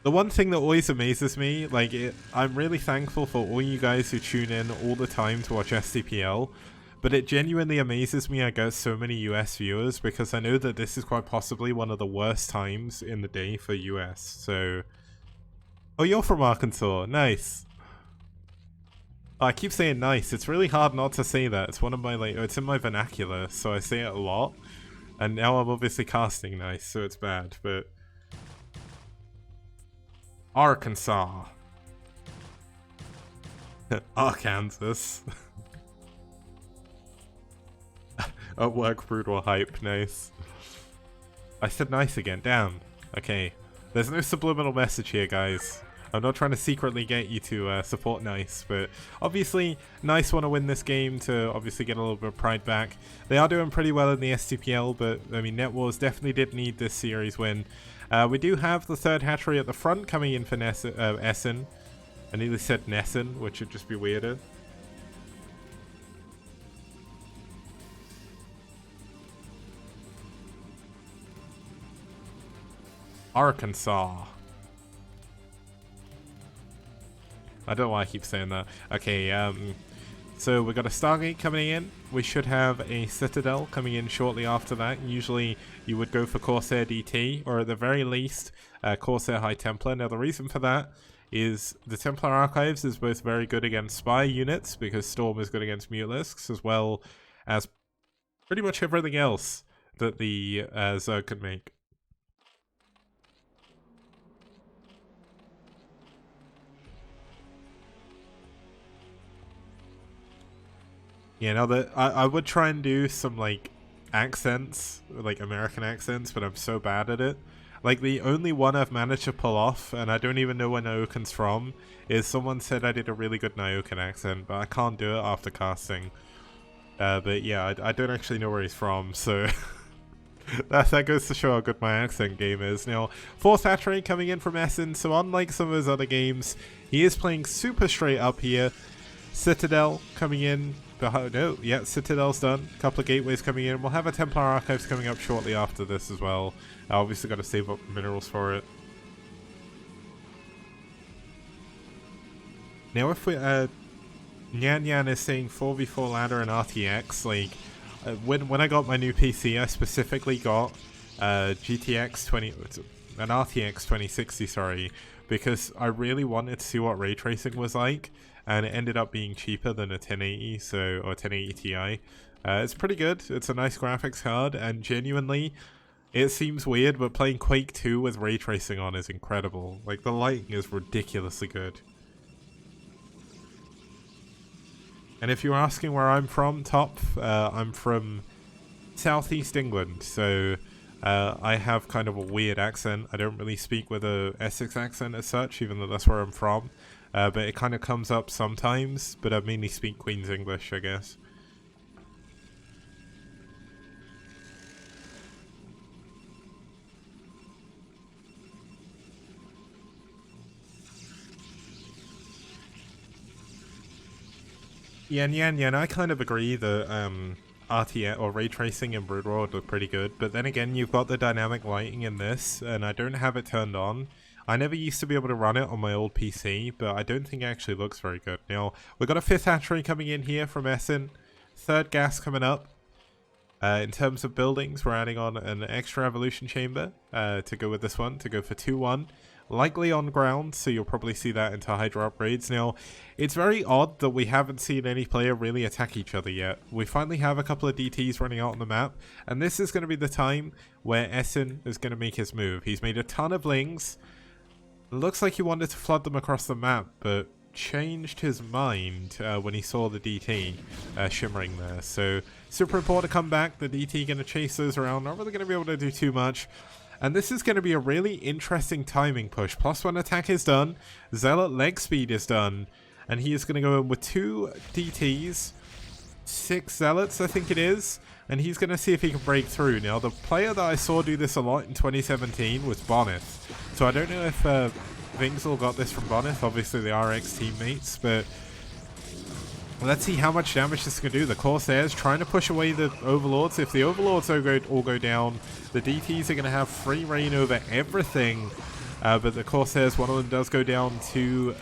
The one thing that always amazes me, like, I'm really thankful for all you guys who tune in all the time to watch STPL, but it genuinely amazes me I get so many US viewers, because I know that this is quite possibly one of the worst times in the day for US, so... Oh, you're from Arkansas. Nice. Oh, I keep saying nice. It's really hard not to say that. It's one of my, like, it's in my vernacular, so I say it a lot. And now I'm obviously casting nice, so it's bad, but... Arkansas. Arkansas. At work, brutal hype, nice. I said nice again, damn. Okay. There's no subliminal message here, guys. I'm not trying to secretly get you to support NiCe, but obviously NiCe want to win this game to obviously get a little bit of pride back. They are doing pretty well in the STPL, but I mean NetWars definitely did need this series win. We do have the third hatchery at the front coming in for Essen. I nearly said Nessen, which would just be weirder. Arkansas. I don't know why I keep saying that. Okay, so we got a Stargate coming in. We should have a Citadel coming in shortly after that. Usually you would go for Corsair DT, or at the very least, Corsair High Templar. Now the reason for that is the Templar Archives is both very good against spy units, because Storm is good against Mutalisks, as well as pretty much everything else that the Zerg can make. Yeah, now that I would try and do some like accents, like American accents, but I'm so bad at it. Like the only one I've managed to pull off, and I don't even know where Nyoken's from, is someone said I did a really good Nyoken accent, but I can't do it after casting. But yeah, I don't actually know where he's from, so that goes to show how good my accent game is. Now, 4th hatchery coming in from Essen, so unlike some of his other games, he is playing super straight up here. Citadel coming in. No, yeah, Citadel's done. Couple of gateways coming in. We'll have a Templar Archives coming up shortly after this as well. I obviously got to save up minerals for it. Now, if we Nyan is saying 4v4 ladder and RTX. Like, when I got my new PC, I specifically got an RTX 2060, sorry, because I really wanted to see what ray tracing was like. And it ended up being cheaper than a 1080, or 1080 Ti. It's pretty good. It's a nice graphics card, and genuinely, it seems weird, but playing Quake 2 with ray tracing on is incredible. Like, the lighting is ridiculously good. And if you're asking where I'm from, I'm from southeast England, so I have kind of a weird accent. I don't really speak with a Essex accent as such, even though that's where I'm from. But it kind of comes up sometimes, but I mainly speak Queen's English, I guess. Yeah, I kind of agree that RTX or ray tracing in Brood War would look pretty good, but then again, you've got the dynamic lighting in this, and I don't have it turned on. I never used to be able to run it on my old PC, but I don't think it actually looks very good. Now, we've got a 5th hatchery coming in here from Essen, 3rd gas coming up. In terms of buildings, we're adding on an extra evolution chamber to go with this one, to go for 2-1. Likely on ground, so you'll probably see that into Hydra upgrades. Now, it's very odd that we haven't seen any player really attack each other yet. We finally have a couple of DTs running out on the map, and this is going to be the time where Essen is going to make his move. He's made a ton of lings. Looks like he wanted to flood them across the map, but changed his mind when he saw the DT shimmering there. So, super important to come back. The DT going to chase those around. Not really going to be able to do too much. And this is going to be a really interesting timing push. +1 attack is done. Zealot leg speed is done. And he is going to go in with 2 DTs. 6 Zealots, I think it is. And he's going to see if he can break through. Now, the player that I saw do this a lot in 2017 was Bonneth. So I don't know if Vingsel got this from Bonneth. Obviously, the RX teammates. But let's see how much damage this can do. The Corsairs trying to push away the Overlords. If the Overlords all go down, the DTs are going to have free reign over everything. But the Corsairs, one of them does go down to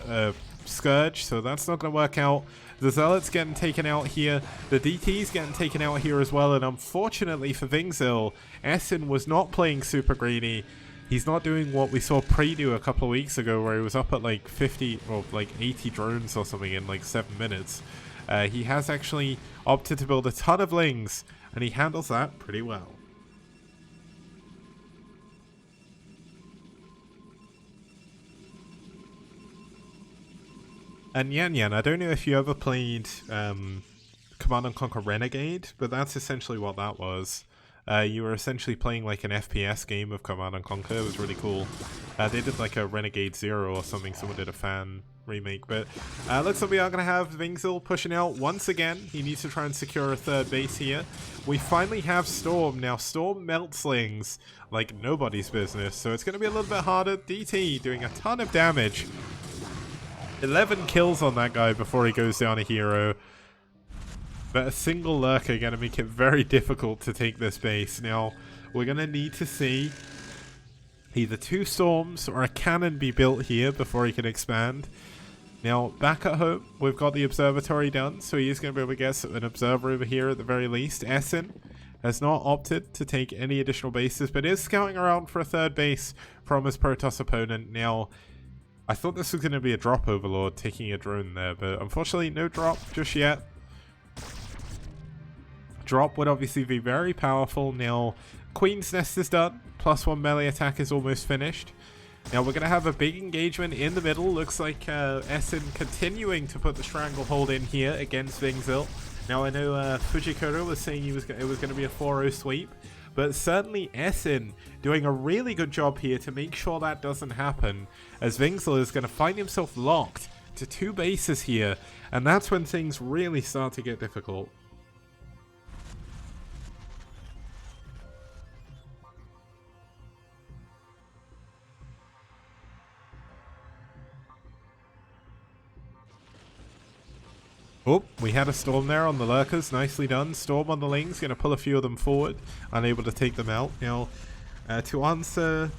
Scourge, so that's not going to work out. The Zealot's getting taken out here. The DT's getting taken out here as well. And unfortunately for Vingsel, Essen was not playing super greedy. He's not doing what we saw Pre do a couple of weeks ago, where he was up at like 50 or like 80 drones or something in like 7 minutes. He has actually opted to build a ton of lings, and he handles that pretty well. And Yan, I don't know if you ever played Command & Conquer Renegade, but that's essentially what that was. You were essentially playing like an FPS game of Command & Conquer. It was really cool. They did like a Renegade Zero or something. Someone did a fan remake. But looks like we are going to have Vingsel pushing out once again. He needs to try and secure a 3rd base here. We finally have Storm. Now, Storm melts slings like nobody's business. So it's going to be a little bit harder. DT doing a ton of damage. 11 kills on that guy before he goes down a hero. But a single lurker going to make it very difficult to take this base. Now, we're going to need to see either 2 storms or a cannon be built here before he can expand. Now, back at home, we've got the observatory done, so he is going to be able to get an observer over here at the very least. Essen has not opted to take any additional bases, but is scouting around for a 3rd base from his Protoss opponent. Now, I thought this was going to be a drop overlord taking a drone there, but unfortunately no drop just yet. Drop would obviously be very powerful. Now, Queen's Nest is done. +1 melee attack is almost finished. Now, we're going to have a big engagement in the middle. Looks like Essen continuing to put the stranglehold in here against Vingsel. Now, I know Fujikuro was saying it was going to be a 4-0 sweep. But certainly Essen doing a really good job here to make sure that doesn't happen, as Vingsel is going to find himself locked to 2 bases here, and that's when things really start to get difficult. Oh, we had a Storm there on the Lurkers. Nicely done. Storm on the Lings. Going to pull a few of them forward. Unable to take them out. Now, to answer...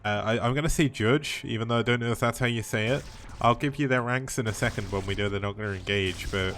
I'm going to say Judge, even though I don't know if that's how you say it. I'll give you their ranks in a second when we know they're not going to engage, but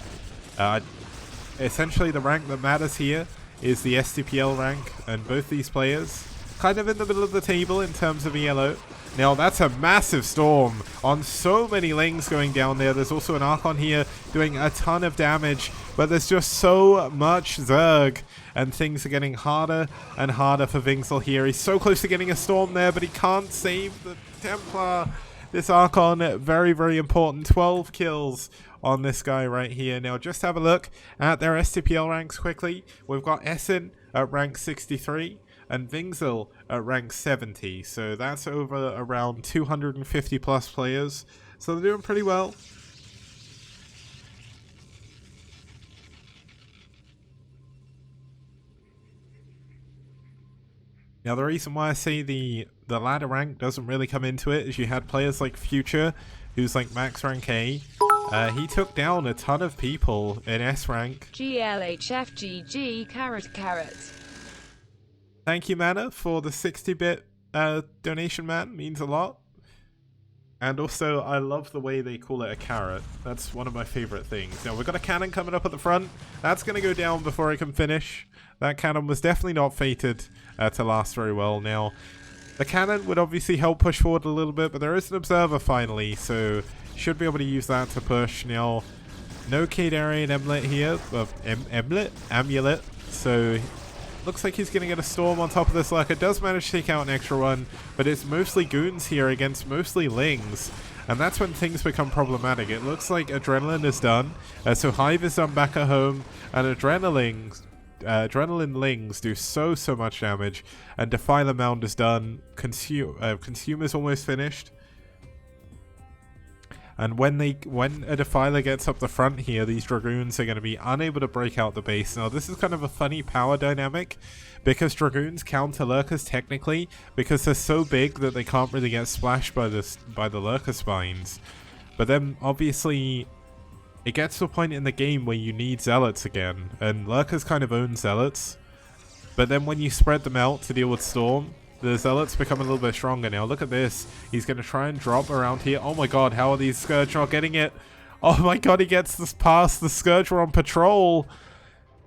essentially the rank that matters here is the STPL rank, and both these players kind of in the middle of the table in terms of ELO. Now that's a massive storm on so many Lings going down there. There's also an Archon here doing a ton of damage, but there's just so much Zerg, and things are getting harder and harder for Vingsel here. He's so close to getting a storm there, but he can't save the Templar. This Archon, very, very important. 12 kills on this guy right here. Now just have a look at their STPL ranks quickly. We've got Essen at rank 63 and Vingsel at rank 70. So that's over around 250 plus players. So they're doing pretty well. Now the reason why I say the ladder rank doesn't really come into it is you had players like Future, who's like max rank A. He took down a ton of people in S rank. GLHFGG carrot. Thank you, Mana, for the 60-bit donation, man. Means a lot. And also, I love the way they call it a carrot. That's one of my favorite things. Now, we've got a cannon coming up at the front. That's going to go down before I can finish. That cannon was definitely not fated to last very well. Now, the cannon would obviously help push forward a little bit, but there is an observer finally, so should be able to use that to push. Now, no Kadarian Amulet here. Amulet. So, looks like he's going to get a storm on top of this Lurker. Does manage to take out an extra one, but it's mostly goons here against mostly Lings. And that's when things become problematic. It looks like Adrenaline is done. So Hive is done back at home, and Adrenaline Lings do so much damage. And Defiler Mound is done. Consume is almost finished. And when a Defiler gets up the front here, these Dragoons are going to be unable to break out the base. Now, this is kind of a funny power dynamic, because Dragoons counter Lurkers technically, because they're so big that they can't really get splashed by the Lurker spines. But then, obviously, it gets to a point in the game where you need Zealots again, and Lurkers kind of own Zealots. But then when you spread them out to deal with Storm, the Zealots become a little bit stronger. Now look at this. He's going to try and drop around here. Oh my god, how are these Scourge not getting it? Oh my god, he gets this past the Scourge. We're on patrol.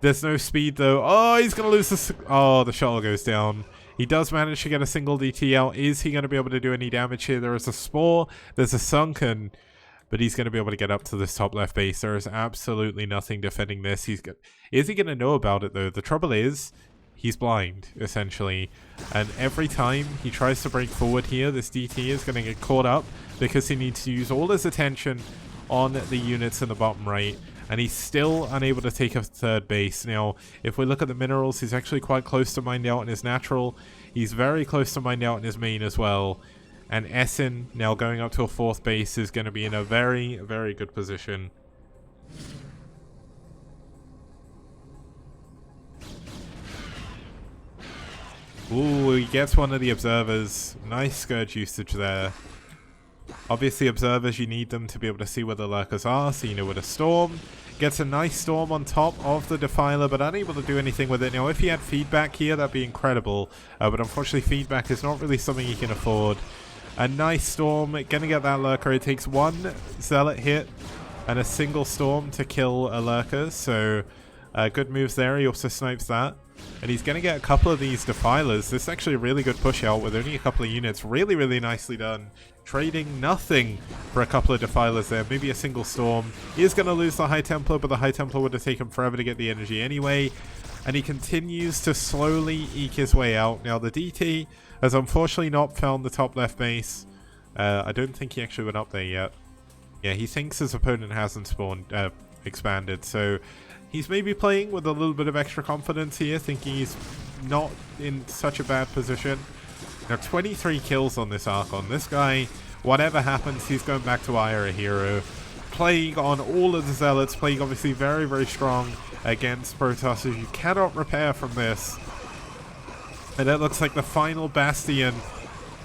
There's no speed though. Oh, he's going to lose the... Oh, the shuttle goes down. He does manage to get a single DT out. Is he going to be able to do any damage here? There is a Spore. There's a Sunken. But he's going to be able to get up to this top left base. There is absolutely nothing defending this. Is he going to know about it though? The trouble is, he's blind, essentially. And every time he tries to break forward here, this DT is going to get caught up because he needs to use all his attention on the units in the bottom right. And he's still unable to take a third base. Now, if we look at the minerals, he's actually quite close to mined out in his natural. He's very close to mined out in his main as well. And Essen, now going up to a fourth base, is going to be in a very, very good position. Ooh, he gets one of the observers. Nice Scourge usage there. Obviously, observers, you need them to be able to see where the Lurkers are, so you know where to storm. Gets a nice storm on top of the Defiler, but unable to do anything with it. Now, if he had feedback here, that'd be incredible. But unfortunately, feedback is not really something he can afford. A nice storm, gonna get that Lurker. It takes one Zealot hit and a single storm to kill a Lurker, so good moves there. He also snipes that. And he's going to get a couple of these Defilers. This is actually a really good push out with only a couple of units. Really, really nicely done. Trading nothing for a couple of Defilers there. Maybe a single Storm. He is going to lose the High Templar, but the High Templar would have taken forever to get the energy anyway. And he continues to slowly eke his way out. Now, the DT has unfortunately not found the top left base. I don't think he actually went up there yet. Yeah, he thinks his opponent hasn't expanded, so... He's maybe playing with a little bit of extra confidence here, thinking he's not in such a bad position. Now, 23 kills on this Archon. This guy, whatever happens, he's going back to Ire a hero. Playing on all of the Zealots, playing obviously very, very strong against Protosses. You cannot repair from this. And that looks like the final bastion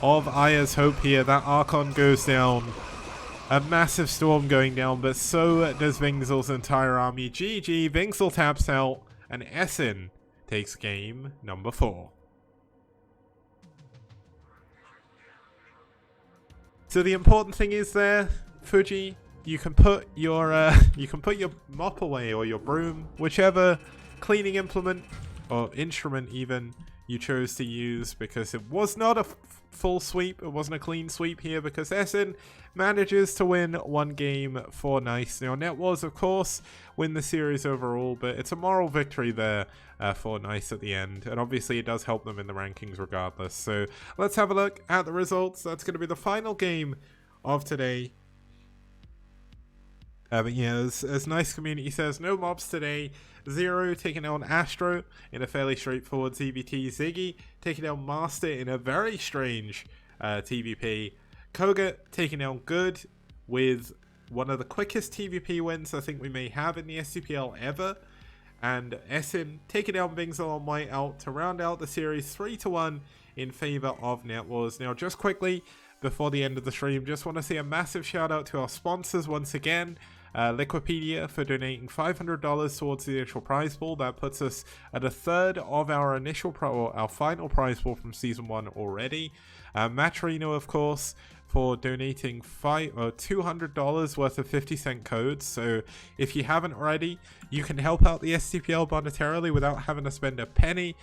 of Ire's hope here. That Archon goes down. A massive storm going down, but so does Vingsel's entire army. GG, Vingsel taps out, and Essen takes game number 4. So the important thing is there, Fuji, you can put your mop away or your broom, whichever cleaning implement or instrument even you chose to use, because it was not a full sweep, it wasn't a clean sweep here, because Essen manages to win 1 game for NiCe. Now NetWars of course win the series overall, but it's a moral victory there for NiCe at the end, and obviously it does help them in the rankings regardless. So let's have a look at the results. That's going to be the final game of today. But yeah, as NiCe community says, no mobs today. Zero taking down Astro in a fairly straightforward TVT. Ziggy taking down Master in a very strange TVP. Koga taking down Good with one of the quickest TVP wins I think we may have in the STPL ever. And Essen taking down Vingsel on Whiteout to round out the series 3-1 in favor of NetWars. Now just quickly, before the end of the stream, just want to say a massive shout out to our sponsors once again. Liquipedia for donating $500 towards the initial prize pool. That puts us at a third of our initial our final prize pool from season 1 already. Matrino, of course, for donating $200 worth of 50-cent codes. So if you haven't already, you can help out the STPL monetarily without having to spend a penny.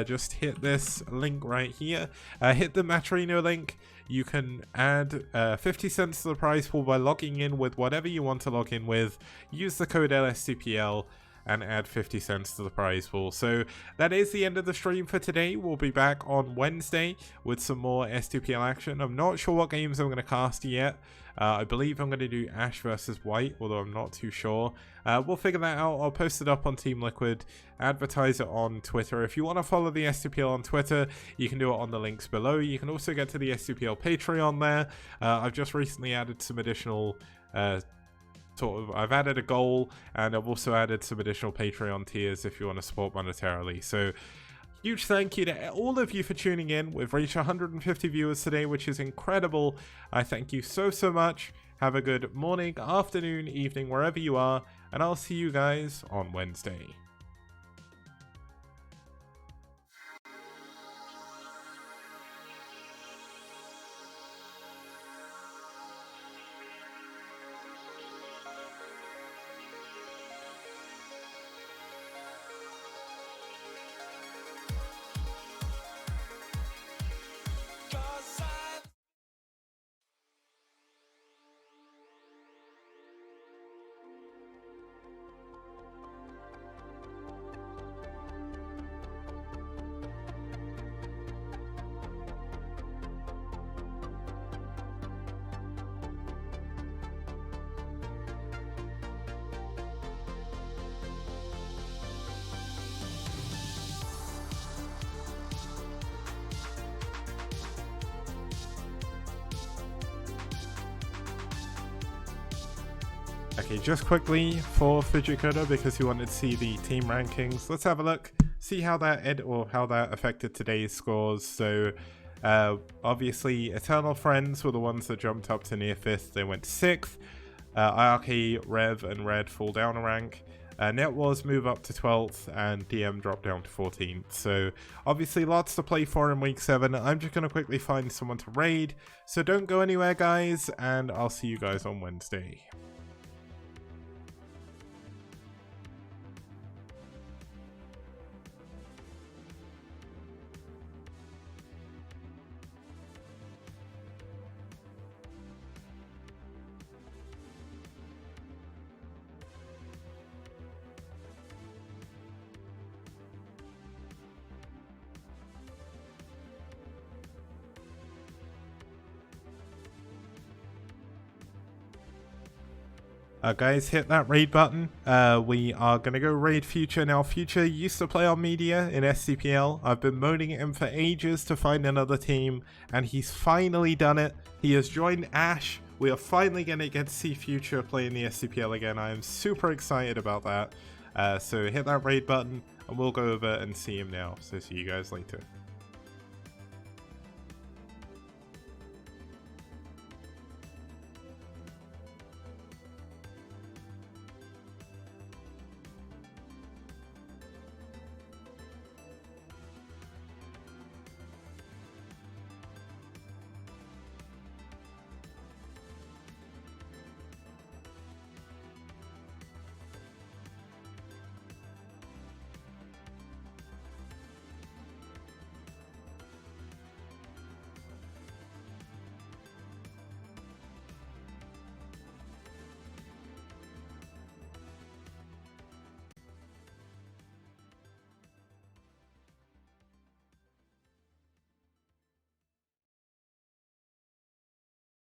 Just hit this link right here. Hit the Matrino link. You can add 50 cents to the prize pool by logging in with whatever you want to log in with. Use the code LSTPL and add 50 cents to the prize pool. So that is the end of the stream for today. We'll be back on Wednesday with some more STPL action. I'm not sure what games I'm going to cast yet. I believe I'm going to do Ash versus White, although I'm not too sure. We'll figure that out. I'll post it up on Team Liquid, advertise it on Twitter. If you want to follow the STPL on Twitter, you can do it on the links below. You can also get to the STPL Patreon there. I've just recently added some additional I've added a goal, and I've also added some additional Patreon tiers if you want to support monetarily. So huge thank you to all of you for tuning in. We've reached 150 viewers today, which is incredible. I thank you so much. Have a good morning, afternoon, evening, wherever you are, and I'll see you guys on Wednesday. Okay, just quickly for Fujikoda, because you wanted to see the team rankings, let's have a look, see how that affected today's scores. So obviously Eternal Friends were the ones that jumped up to near 5th. They went 6th. IRK, Rev and Red fall down a rank. NetWars move up to 12th, and DM drop down to 14th. So obviously lots to play for in week 7. I'm just going to quickly find someone to raid, so don't go anywhere guys, and I'll see you guys on Wednesday. Guys, hit that raid button. We are going to go raid Future. Now, Future used to play on Media in STPL. I've been moaning at him for ages to find another team, and he's finally done it. He has joined Ash. We are finally going to get to see Future play in the STPL again. I am super excited about that. So hit that raid button, and we'll go over and see him now. So see you guys later.